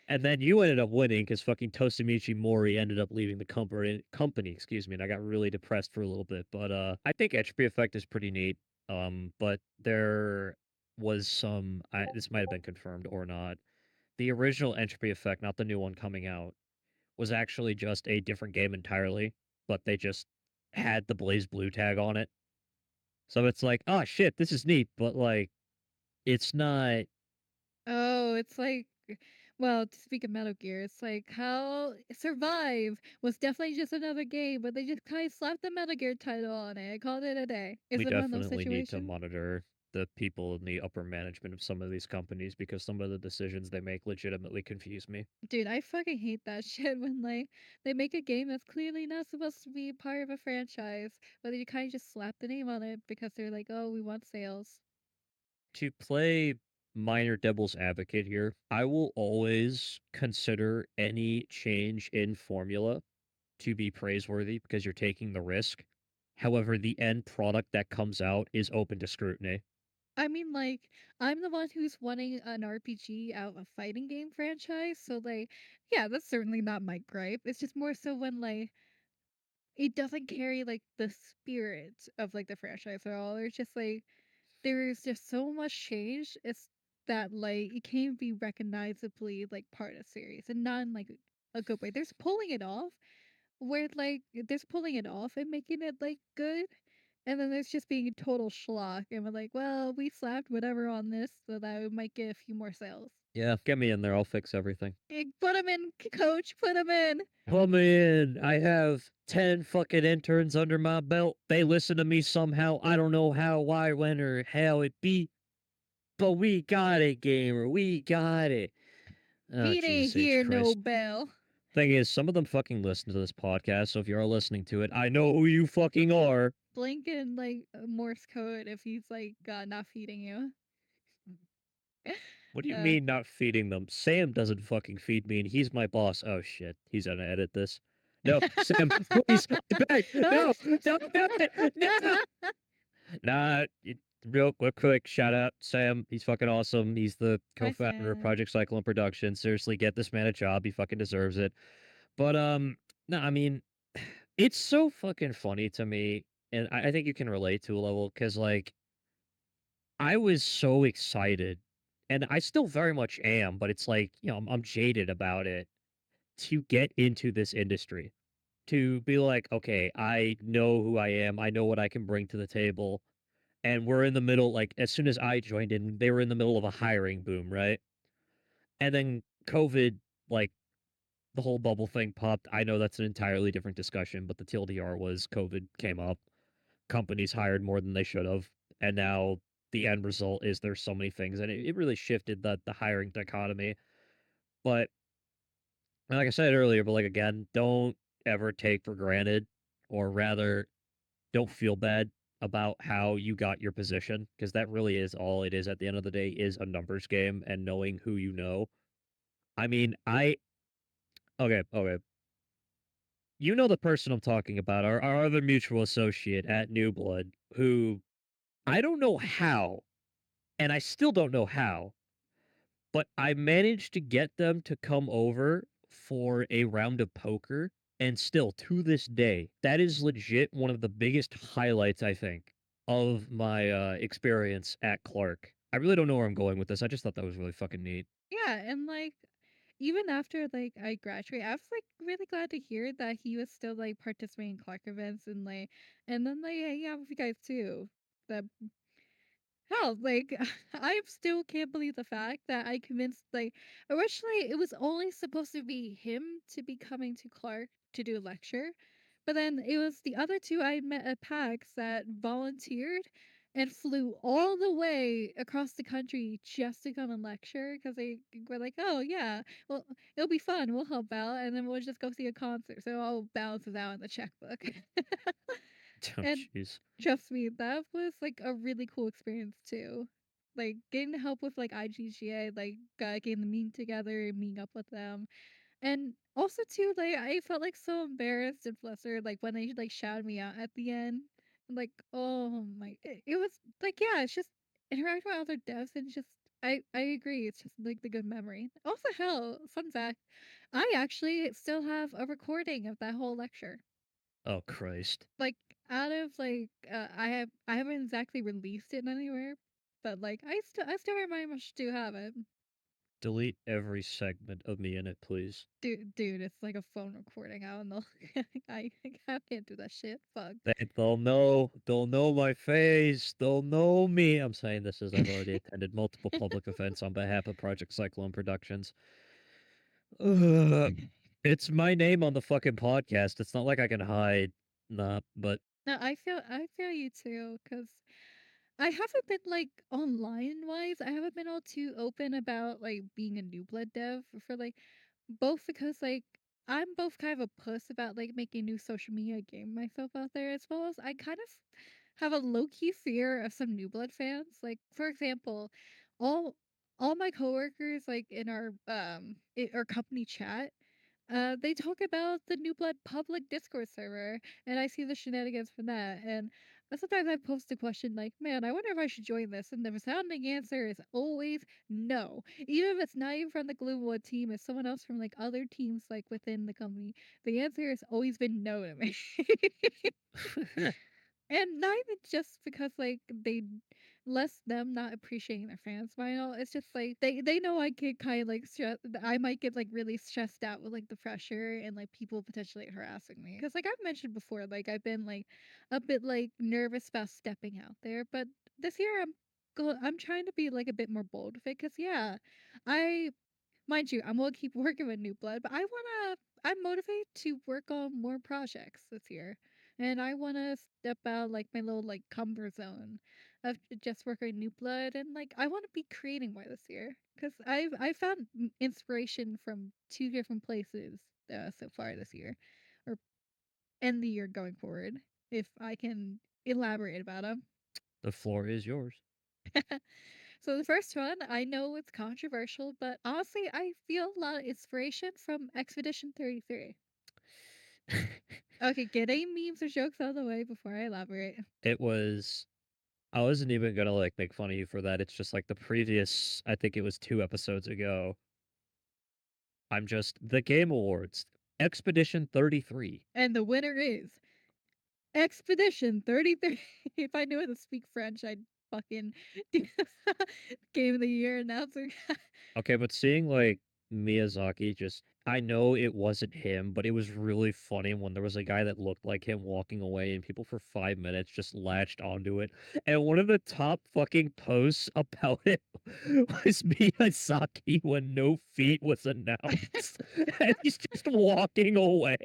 And then you ended up winning because fucking Tosamichi Mori ended up leaving the company, excuse me, and I got really depressed for a little bit. But I think Entropy Effect is pretty neat. But there was this might have been confirmed or not. The original Entropy Effect, not the new one coming out, was actually just a different game entirely, but they just had the Blaze Blue tag on it. So it's like, oh shit, this is neat, but like it's not. oh, it's like well, to speak of Metal Gear, it's like how Survive was definitely just another game, but they just kind of slapped the Metal Gear title on it. I called it a day. Is We it one of those definitely need to situations? monitor. the people in the upper management of some of these companies because some of the decisions they make legitimately confuse me. Dude, I fucking hate that shit when like they make a game that's clearly not supposed to be part of a franchise, but you kind of just slap the name on it because they're like, "Oh, we want sales." To play minor devil's advocate here, I will always consider any change in formula to be praiseworthy because you're taking the risk. However, the end product that comes out is open to scrutiny. I mean, like, I'm the one who's wanting an RPG out of a fighting game franchise, so like, yeah, that's certainly not my gripe. It's just more so when like it doesn't carry like the spirit of like the franchise at all. It's just like there's just so much change. It's that like it can't be recognizably like part of the series and not in like a good way. There's pulling it off where like there's pulling it off and making it like good. And then there's just being a total schlock and we're like, well, we slapped whatever on this so that we might get a few more sales. Yeah, get me in there. I'll fix everything. Put them in, coach, put them in. Put me in. I have 10 fucking interns under my belt. They listen to me somehow. I don't know how, why, when, or how it be, but we got it, gamer. We got it. Oh, We didn't Jesus H. hear no Christ. bell. Thing is, some of them fucking listen to this podcast, so if you are listening to it, I know who you fucking are. Blink in like Morse code if he's like not feeding you. What do you Uh, mean not feeding them? Sam doesn't fucking feed me, and he's my boss. Oh shit, he's gonna edit this. No, Sam, please, back. No, don't do it. No. Nah, real quick, shout out Sam. He's fucking awesome. He's the Hi, co-founder of Sam. Project Cyclone Production. Seriously, get this man a job. He fucking deserves it. But no, I mean, it's so fucking funny to me, and I think you can relate to a level because like I was so excited, and I still very much am, but it's like, I'm jaded about it to get into this industry, to be like, okay, I know who I am, I know what I can bring to the table. And we're in the middle, like, as soon as I joined in, they were in the middle of a hiring boom, right? And then COVID, like, the whole bubble thing popped. I know that's an entirely different discussion, but the TLDR was COVID came up. Companies hired more than they should have. And now the end result is there's so many things. And it really shifted the hiring dichotomy. But like I said earlier, but like again, don't ever take for granted, or rather, don't feel bad about how you got your position because that really is all it is at the end of the day is a numbers game and knowing who you know. I mean, okay. You know the person I'm talking about, our other mutual associate at NewBlood, who I don't know how, and I still don't know how, but I managed to get them to come over for a round of poker. And still, to this day, that is legit one of the biggest highlights, I think, of my experience at Clark. I really don't know where I'm going with this. I just thought that was really fucking neat. Yeah, and like even after like I graduated, I was like really glad to hear that he was still like participating in Clark events and then like hanging out with you guys too. That hell, like I still can't believe the fact that I convinced like originally it was only supposed to be him to be coming to Clark to do a lecture, but then it was the other two I met at PAX that volunteered and flew all the way across the country just to come and lecture because they were like, oh yeah, well it'll be fun, we'll help out, and then we'll just go see a concert, so it all balances out in the checkbook. Oh, And jeez. trust me, that was like a really cool experience too. Like getting to help with like IGGA, like getting the meeting together, and meeting up with them, and also too, like I felt like so embarrassed and flustered, like when they like shouted me out at the end. Like, oh my, it was like yeah, it's just interacting with other devs and just I agree, it's just like the good memory. Also, hell, fun fact, I actually still have a recording of that whole lecture. Oh, Christ. Like out of like I haven't exactly released it anywhere, but like I still very much do have it. Delete every segment of me in it, please. Dude, it's like a phone recording out in the I can't do that shit. Fuck. They'll know. They'll know my face. They'll know me. I'm saying this as I've already attended multiple public events on behalf of Project Cyclone Productions. Ugh. It's my name on the fucking podcast. It's not like I can hide. Nah, but No, I feel you too, cause I haven't been, like, online-wise, I haven't been all too open about, like, being a new blood dev for, like both because, like, I'm both kind of a puss about, like, making new social media, getting myself out there, as well as I kind of have a low-key fear of some new blood fans. Like, for example, all all my coworkers, like, in our company chat, they talk about the New Blood public Discord server, and I see the shenanigans from that. And sometimes I post a question like, "Man, I wonder if I should join this," and the resounding answer is always no. Even if it's not even from the Gloomwood team, it's someone else from like other teams like within the company. The answer has always been no to me. And not even just because, like, they less them not appreciating their fans by all, it's just, like, they know I get kinda, like, I might get, like, really stressed out with, like, the pressure and, like, people potentially harassing me. Because like I've mentioned before, like, I've been, like, a bit, like, nervous about stepping out there, but this year I'm trying to be, like, a bit more bold with it. Because yeah, I mind you, I'm gonna keep working with New Blood, but I'm motivated to work on more projects this year. And I wanna step out like my little like comfort zone of just working New Blood and like I wanna be creating more this year. Cause I found inspiration from two different places so far this year. Or end the year going forward. If I can elaborate about them. The floor is yours. So the first one, I know it's controversial, but honestly, I feel a lot of inspiration from Expedition 33. Okay, get any memes or jokes out of the way before I elaborate. It was I wasn't even gonna, like, make fun of you for that, it's just, like, the previous I think it was 2 episodes ago, I'm just the Game Awards, Expedition 33. And the winner is Expedition 33. If I knew how to speak French, I'd fucking do Game of the Year announcer. Okay, but seeing, like, Miyazaki just I know it wasn't him, but it was really funny when there was a guy that looked like him walking away and people for 5 minutes just latched onto it, and one of the top fucking posts about it was Miyazaki when No Feet was announced, and he's just walking away.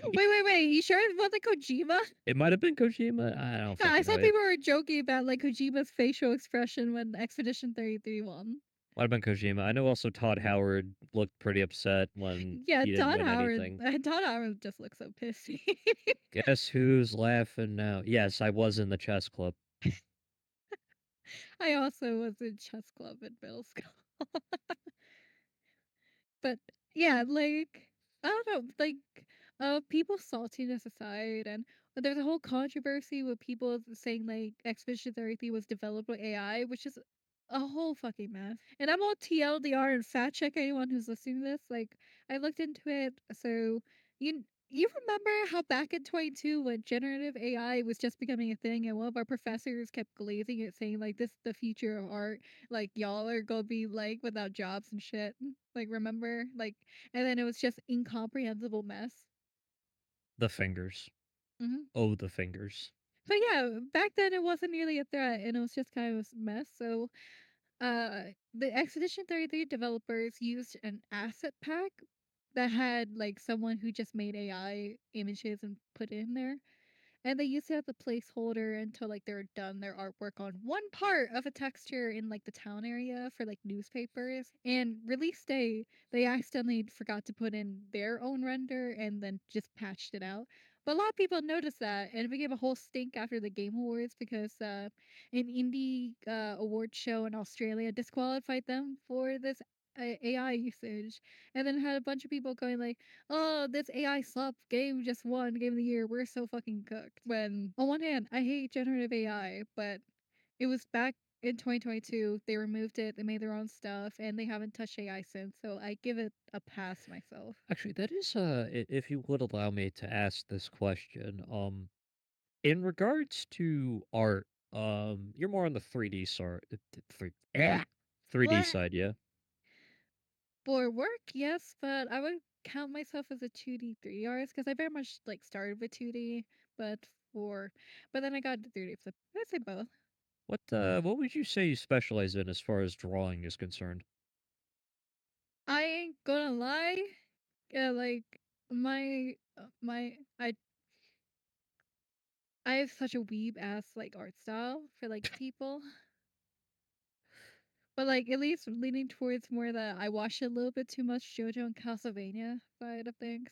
Wait. You sure it wasn't Kojima? It might have been Kojima, I don't Yeah, I fucking know, saw it people were joking about like Kojima's facial expression when Expedition 33 won. might have been Kojima. I know also Todd Howard looked pretty upset when Yeah, he didn't win anything. Todd Howard just looks so pissy. Guess who's laughing now? Yes, I was in the chess club. I also was in chess club in middle school. But yeah, like I don't know, like people's saltiness aside, and there's a whole controversy with people saying like Expedition 33 was developed by AI, which is a whole fucking mess. And I'm all TLDR and fact check anyone who's listening to this. Like I looked into it, so you remember how back in 22 when generative AI was just becoming a thing and one of our professors kept glazing it saying like this is the future of art, like y'all are gonna be like without jobs and shit. Like, remember? Like, and then it was just incomprehensible mess. The fingers. Mhm. Oh, the fingers. But yeah, back then it wasn't really a threat, and it was just kind of a mess. So, the Expedition 33 developers used an asset pack that had like someone who just made AI images and put it in there. And they used it as a placeholder until like they're done their artwork on one part of a texture in like the town area for like newspapers. And release day, they accidentally forgot to put in their own render and then just patched it out. But a lot of people noticed that, and it became a whole stink after the Game Awards because an indie award show in Australia disqualified them for this AI usage, and then had a bunch of people going like, "Oh, this AI slop game just won Game of the Year. We're so fucking cooked." When, on one hand, I hate generative AI, but it was back in 2022. They removed it, they made their own stuff, and they haven't touched AI since. So I give it a pass myself. Actually, that is, if you would allow me to ask this question, in regards to art, you're more on the 3D side, 3D What? side, yeah? For work, yes, but I would count myself as a 2D, 3D artist because I very much like started with 2D, but for, but then I got into 3D. So I'd say both. What would you say you specialize in as far as drawing is concerned? I ain't gonna lie. Yeah, like my I I have such a weeb ass like art style for like people, but like at least leaning towards more the I watched a little bit too much JoJo and Castlevania side of things.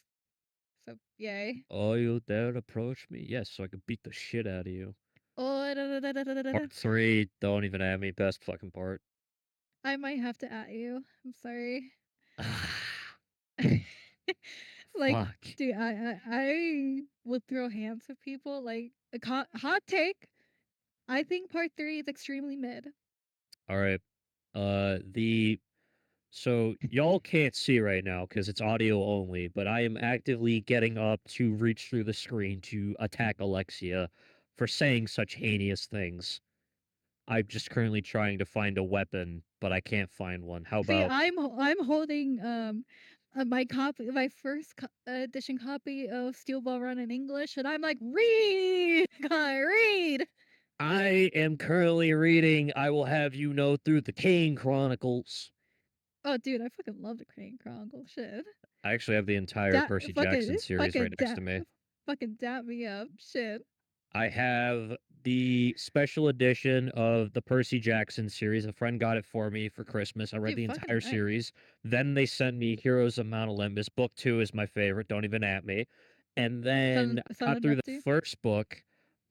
So yay. Oh, you dare approach me? Yes, so I can beat the shit out of you. Oh, da, da, da, da, da, da, da. Part 3, don't even have me. Best fucking part. I might have to at you. I'm sorry. Like, Fuck. dude, I would throw hands with people. Like, hot take. I think part three is extremely mid. Alright. The So y'all can't see right now because it's audio only, but I am actively getting up to reach through the screen to attack Alexia for saying such heinous things. I'm just currently trying to find a weapon, but I can't find one. How See, about I'm holding my copy, my first edition copy of Steel Ball Run in English, and I'm like, read, guy, read. I am currently reading I Will Have You Know Through the Kane Chronicles. Oh, dude, I fucking love the Crane Chronicle. Shit, I actually have the entire that Percy Jackson fucking series right fucking next to me. fucking dap me up. Shit, I have the special edition of the Percy Jackson series. A friend got it for me for Christmas. I read dude, the fucking entire nice. series. Then they sent me Heroes of Mount Olympus. Book 2 is my favorite. Don't even at me. And then I Son got of through the Neptune. first book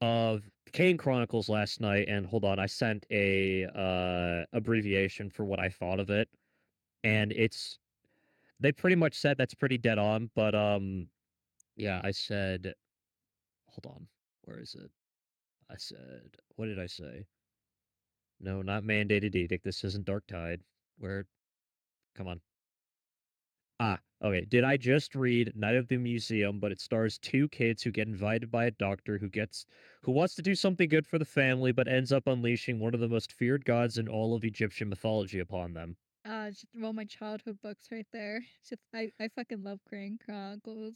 of Kane Chronicles last night. And hold on, I sent a abbreviation for what I thought of it. And they pretty much said that's pretty dead on. But yeah, I said, hold on, where is it? I said, what did I say? No, not mandated edict. This isn't Dark Tide. Where? Come on. Ah, okay. Did I just read Night of the Museum? But it stars two kids who get invited by a doctor who wants to do something good for the family, but ends up unleashing one of the most feared gods in all of Egyptian mythology upon them. Just one of my childhood books right there. Just I fucking love Crane Chronicles.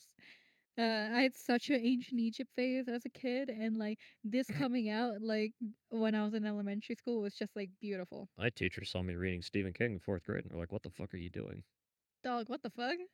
I had such an ancient Egypt phase as a kid, and like this coming out like when I was in elementary school was just like beautiful. My teacher saw me reading Stephen King in fourth grade, and they're like, "What the fuck are you doing?" Dog, what the fuck? Why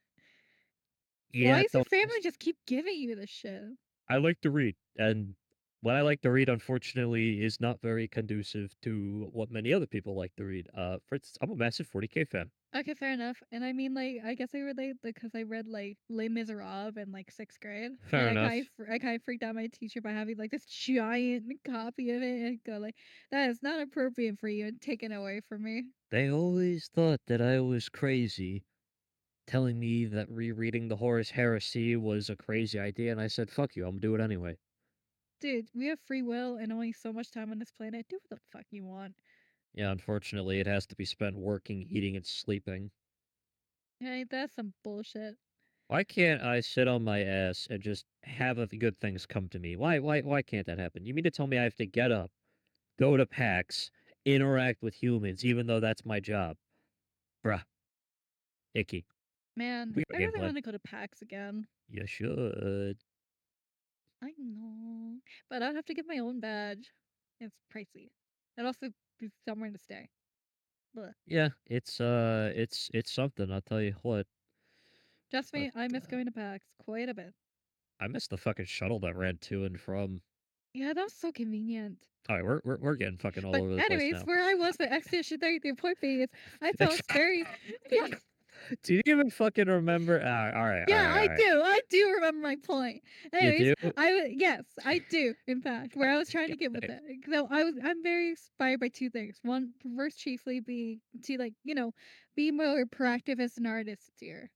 Yeah, does your dumbass. family just keep giving you this shit? I like to read, and what I like to read, unfortunately, is not very conducive to what many other people like to read. For instance, I'm a massive 40K fan. Okay, fair enough. And I mean, like, I guess I relate because I read like Les Miserables in like sixth grade, and Fair enough. I kind of freaked out my teacher by having like this giant copy of it, and go like, that is not appropriate for you, and taken away from me. They always thought that I was crazy, telling me that rereading the Horus Heresy was a crazy idea, and I said, "Fuck you, I'm gonna do it anyway." Dude, we have free will and only so much time on this planet. Do what the fuck you want. Yeah, unfortunately, it has to be spent working, eating, and sleeping. Hey, that's some bullshit. Why can't I sit on my ass and just have good things come to me? Why can't that happen? You mean to tell me I have to get up, go to PAX, interact with humans, even though that's my job? Bruh, icky. Man, We got I really gameplay. want to go to PAX again. You should. I know, but I'd have to get my own badge. It's pricey. And also be somewhere to stay. Ugh. Yeah, it's something. I'll tell you what. Trust But me, I miss going to PAX quite a bit. I missed the fucking shuttle that ran to and from. Yeah, that was so convenient. All right, we're getting fucking all But over the place anyways, now. where I was with Expedition 33 Point Base, I felt very yeah, Do you even fucking remember? All right, all yeah, right, all right. I do remember my point. You Anyways, do? yes, I do. In fact, where I was trying to God get with dang. it. So I'm very inspired by two things. One, first chiefly be to like be more proactive as an artist here.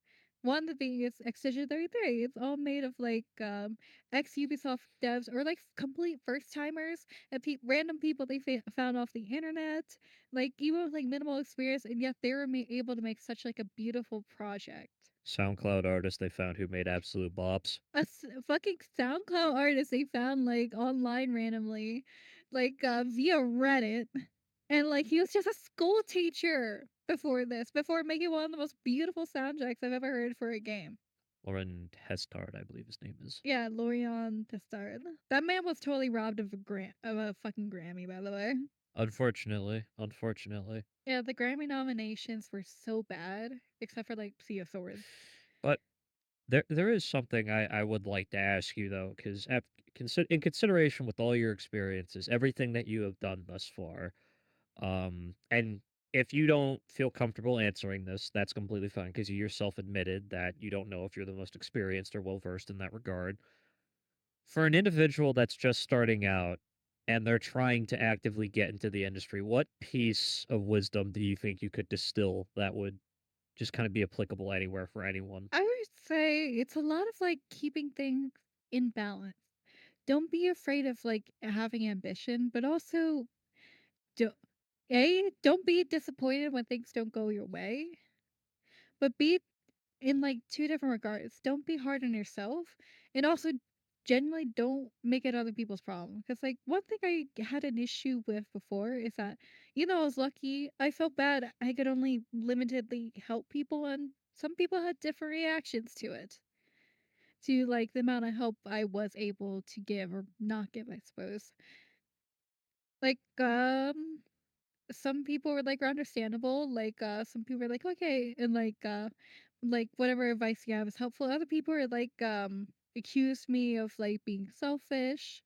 One, the thing is Excision 33. It's all made of like ex Ubisoft devs or like complete first timers and random people they found off the internet. Like even with like minimal experience, and yet they were able to make such like a beautiful project. SoundCloud artist they found who made absolute bops. Fucking SoundCloud artist they found like online randomly, like via Reddit, and like he was just a school teacher before this, before making one of the most beautiful soundtracks I've ever heard for a game. Lauren Hestard, I believe his name is. Yeah, Lorian Testard. That man was totally robbed of a fucking Grammy, by the way. Unfortunately, unfortunately. Yeah, the Grammy nominations were so bad, except for like Sea of Swords. But there is something I would like to ask you though, because in consideration with all your experiences, everything that you have done thus far, and if you don't feel comfortable answering this, that's completely fine because you yourself admitted that you don't know if you're the most experienced or well versed in that regard. For an individual that's just starting out and they're trying to actively get into the industry, what piece of wisdom do you think you could distill that would just kind of be applicable anywhere for anyone? I would say it's a lot of like keeping things in balance. Don't be afraid of like having ambition, but also don't don't be disappointed when things don't go your way, but be in like two different regards. Don't be hard on yourself, and also generally don't make it other people's problem. Because like one thing I had an issue with before is that I was lucky. I felt bad. I could only limitedly help people, and some people had different reactions to it. To like the amount of help I was able to give or not give, I suppose. Like some people were like understandable, like some people were like okay, and like whatever advice you have is helpful. Other people are like accused me of like being selfish.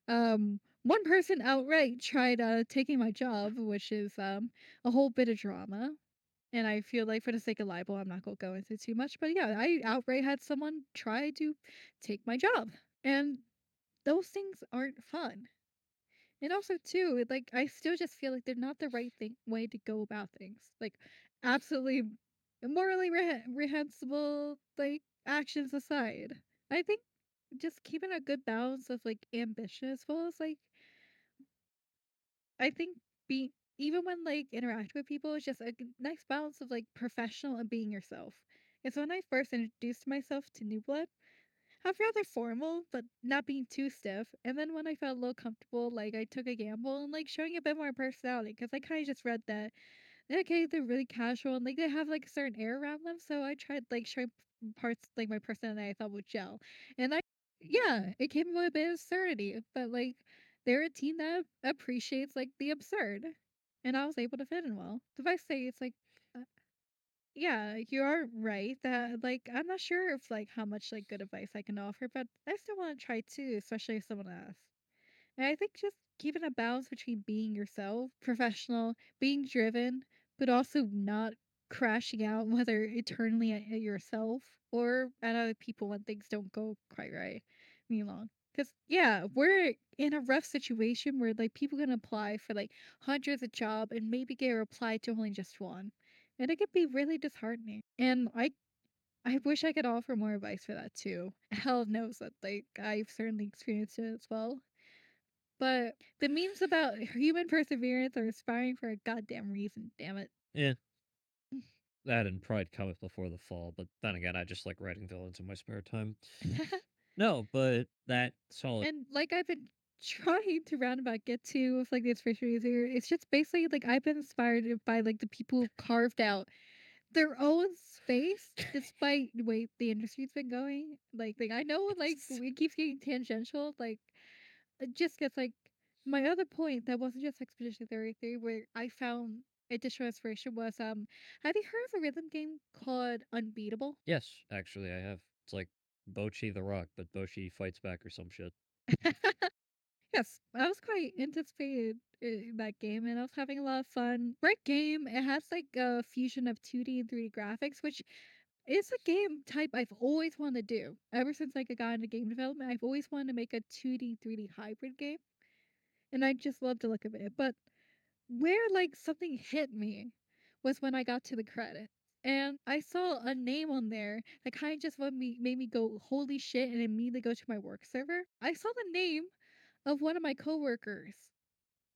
One person outright tried taking my job, which is a whole bit of drama. And I feel like for the sake of libel, I'm not gonna go into too much, but yeah, I outright had someone try to take my job. And those things aren't fun. And also too, like I still just feel like they're not the right way to go about things. Like absolutely morally reprehensible like actions aside. I think just keeping a good balance of like ambition as well as like I think be even when like interacting with people, it's just a nice balance of like professional and being yourself. And so when I first introduced myself to New Blood, I'm rather formal, but not being too stiff. And then when I felt a little comfortable, like I took a gamble and like showing a bit more personality because I kind of just read that okay, they're really casual and like they have like a certain air around them. So I tried like showing parts like my personality I thought would gel, and I yeah, it came with a bit of absurdity, but like they're a team that appreciates like the absurd, and I was able to fit in well. If I say it's like. Yeah, you are right that like I'm not sure if like how much like good advice I can offer, but I still want to try too, especially if someone asks. And I think just keeping a balance between being yourself, professional, being driven, but also not crashing out, whether eternally at yourself or at other people when things don't go quite right. Me along. Because, yeah, we're in a rough situation where like people can apply for like hundreds of jobs and maybe get a reply to only just one. And it can be really disheartening. And I wish I could offer more advice for that too. Hell knows that like I've certainly experienced it as well. But the memes about human perseverance are inspiring for a goddamn reason, damn it. Yeah, that and pride cometh before the fall, but then again, I just like writing villains in my spare time. No, but that solid. And like I've been trying to roundabout get to with like the inspiration here, it's just basically like I've been inspired by like the people who carved out their own space despite the way the industry's been going. Like I know like we keep getting tangential, like it just gets like my other point that wasn't just Expedition 33 where I found additional inspiration was have you heard of a rhythm game called Unbeatable? Yes, actually, I have. It's like Bochi the Rock, but Bochi fights back or some shit. Yes, I was quite anticipated in that game and I was having a lot of fun. Great game. It has like a fusion of 2D and 3D graphics, which is a game type I've always wanted to do. Ever since like I got into game development, I've always wanted to make a 2D 3D hybrid game. And I just love the look of it. But where like something hit me was when I got to the credits. And I saw a name on there that kind of just made me go, holy shit, and immediately go to my work server. I saw the name of one of my coworkers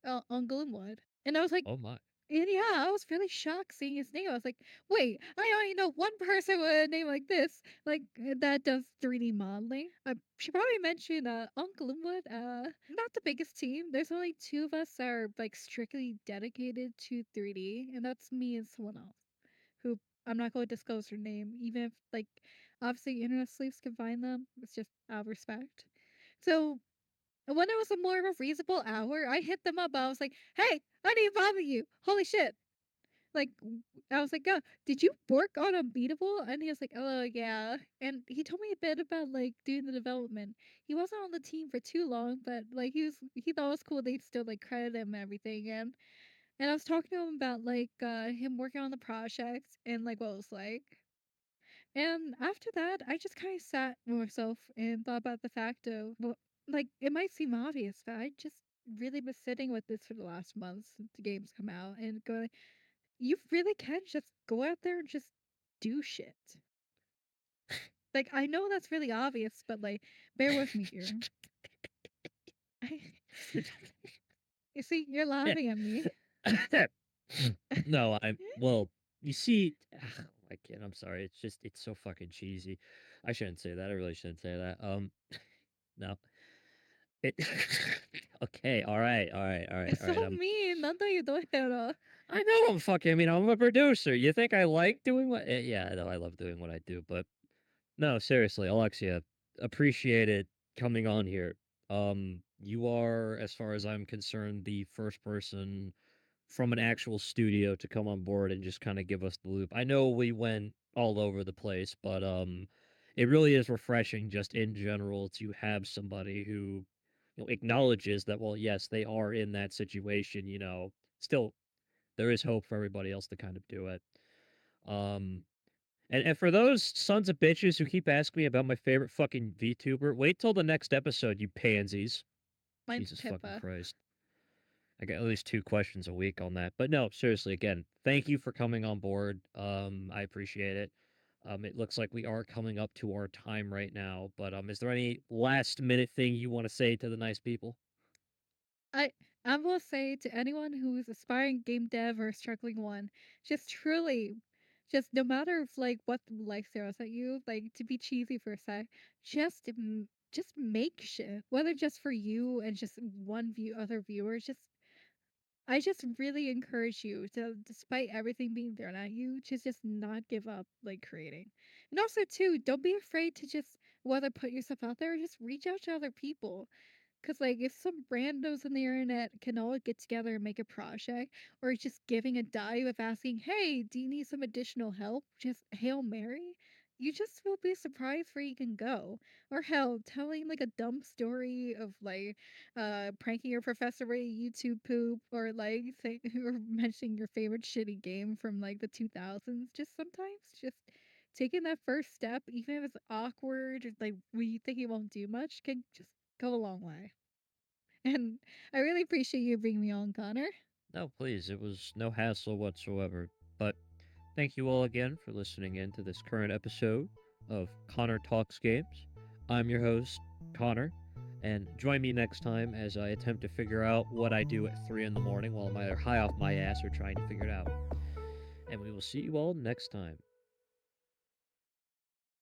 on Gloomwood. And I was like, Oh my. and yeah, I was really shocked seeing his name. I was like, wait, I only know one person with a name like this, like that does 3D modeling. I should probably mention Uncle Linwood. Not the biggest team. There's only two of us that are like strictly dedicated to 3D, and that's me and someone else who I'm not going to disclose her name, even if like obviously internet sleuths can find them. It's just out of respect. So when it was a more of a reasonable hour, I hit them up. I was like, "Hey, I need to bother you. Holy shit!" Like, I was like, "Oh, did you work on Unbeatable?" And he was like, "Oh, yeah." And he told me a bit about, like, doing the development. He wasn't on the team for too long, but, like, he thought it was cool they'd still, like, credit him and everything, and I was talking to him about, like, him working on the project and, like, what it was like. And after that, I just kinda sat with myself and thought about the fact of, well, like, it might seem obvious, but I just really been sitting with this for the last month since the games come out and going, you really can just go out there and just do shit. Like, I know that's really obvious, but, like, bear with me here. You see, you're laughing at me. No, I'm well, you see, I can't. I'm sorry. It's just it's so fucking cheesy. I shouldn't say that. I really shouldn't say that. No. It Okay, It's all so right. mean. Not that you do it at all. I know I'm fucking I mean, I'm a producer. You think I like doing what yeah, I know I love doing what I do, but no, seriously, Alexia, appreciate it coming on here. You are, as far as I'm concerned, the first person from an actual studio to come on board and just kind of give us the loop. I know we went all over the place, but it really is refreshing just in general to have somebody who acknowledges that well, yes, they are in that situation, still there is hope for everybody else to kind of do it. Um and for those sons of bitches who keep asking me about my favorite fucking VTuber, wait till the next episode, you pansies. Mine's Jesus fucking Pippa. Christ. I get at least 2 questions a week on that. But no, seriously, again, thank you for coming on board. I appreciate it. It looks like we are coming up to our time right now, but is there any last minute thing you want to say to the nice people? I I will say to anyone who is aspiring game dev or a struggling one, just truly, just no matter if like what life throws at you, like to be cheesy for a sec, just make shit, whether just for you and just one other viewer. I just really encourage you to, despite everything being thrown at you, to just not give up like creating. And also too, don't be afraid to just whether put yourself out there or just reach out to other people. Cause like if some randos on the internet can all get together and make a project, or just giving a dive of asking, "Hey, do you need some additional help?" Just Hail Mary, you just will be surprised where you can go. Or hell, telling like a dumb story of like pranking your professor with YouTube poop, or like say, or mentioning your favorite shitty game from like the 2000s. Just sometimes just taking that first step, even if it's awkward, or like we think it won't do much, can just go a long way. And I really appreciate you bringing me on, Connor. No, please. It was no hassle whatsoever. But thank you all again for listening in to this current episode of Connor Talks Games. I'm your host, Connor, and join me next time as I attempt to figure out what I do at 3 in the morning while I'm either high off my ass or trying to figure it out. And we will see you all next time.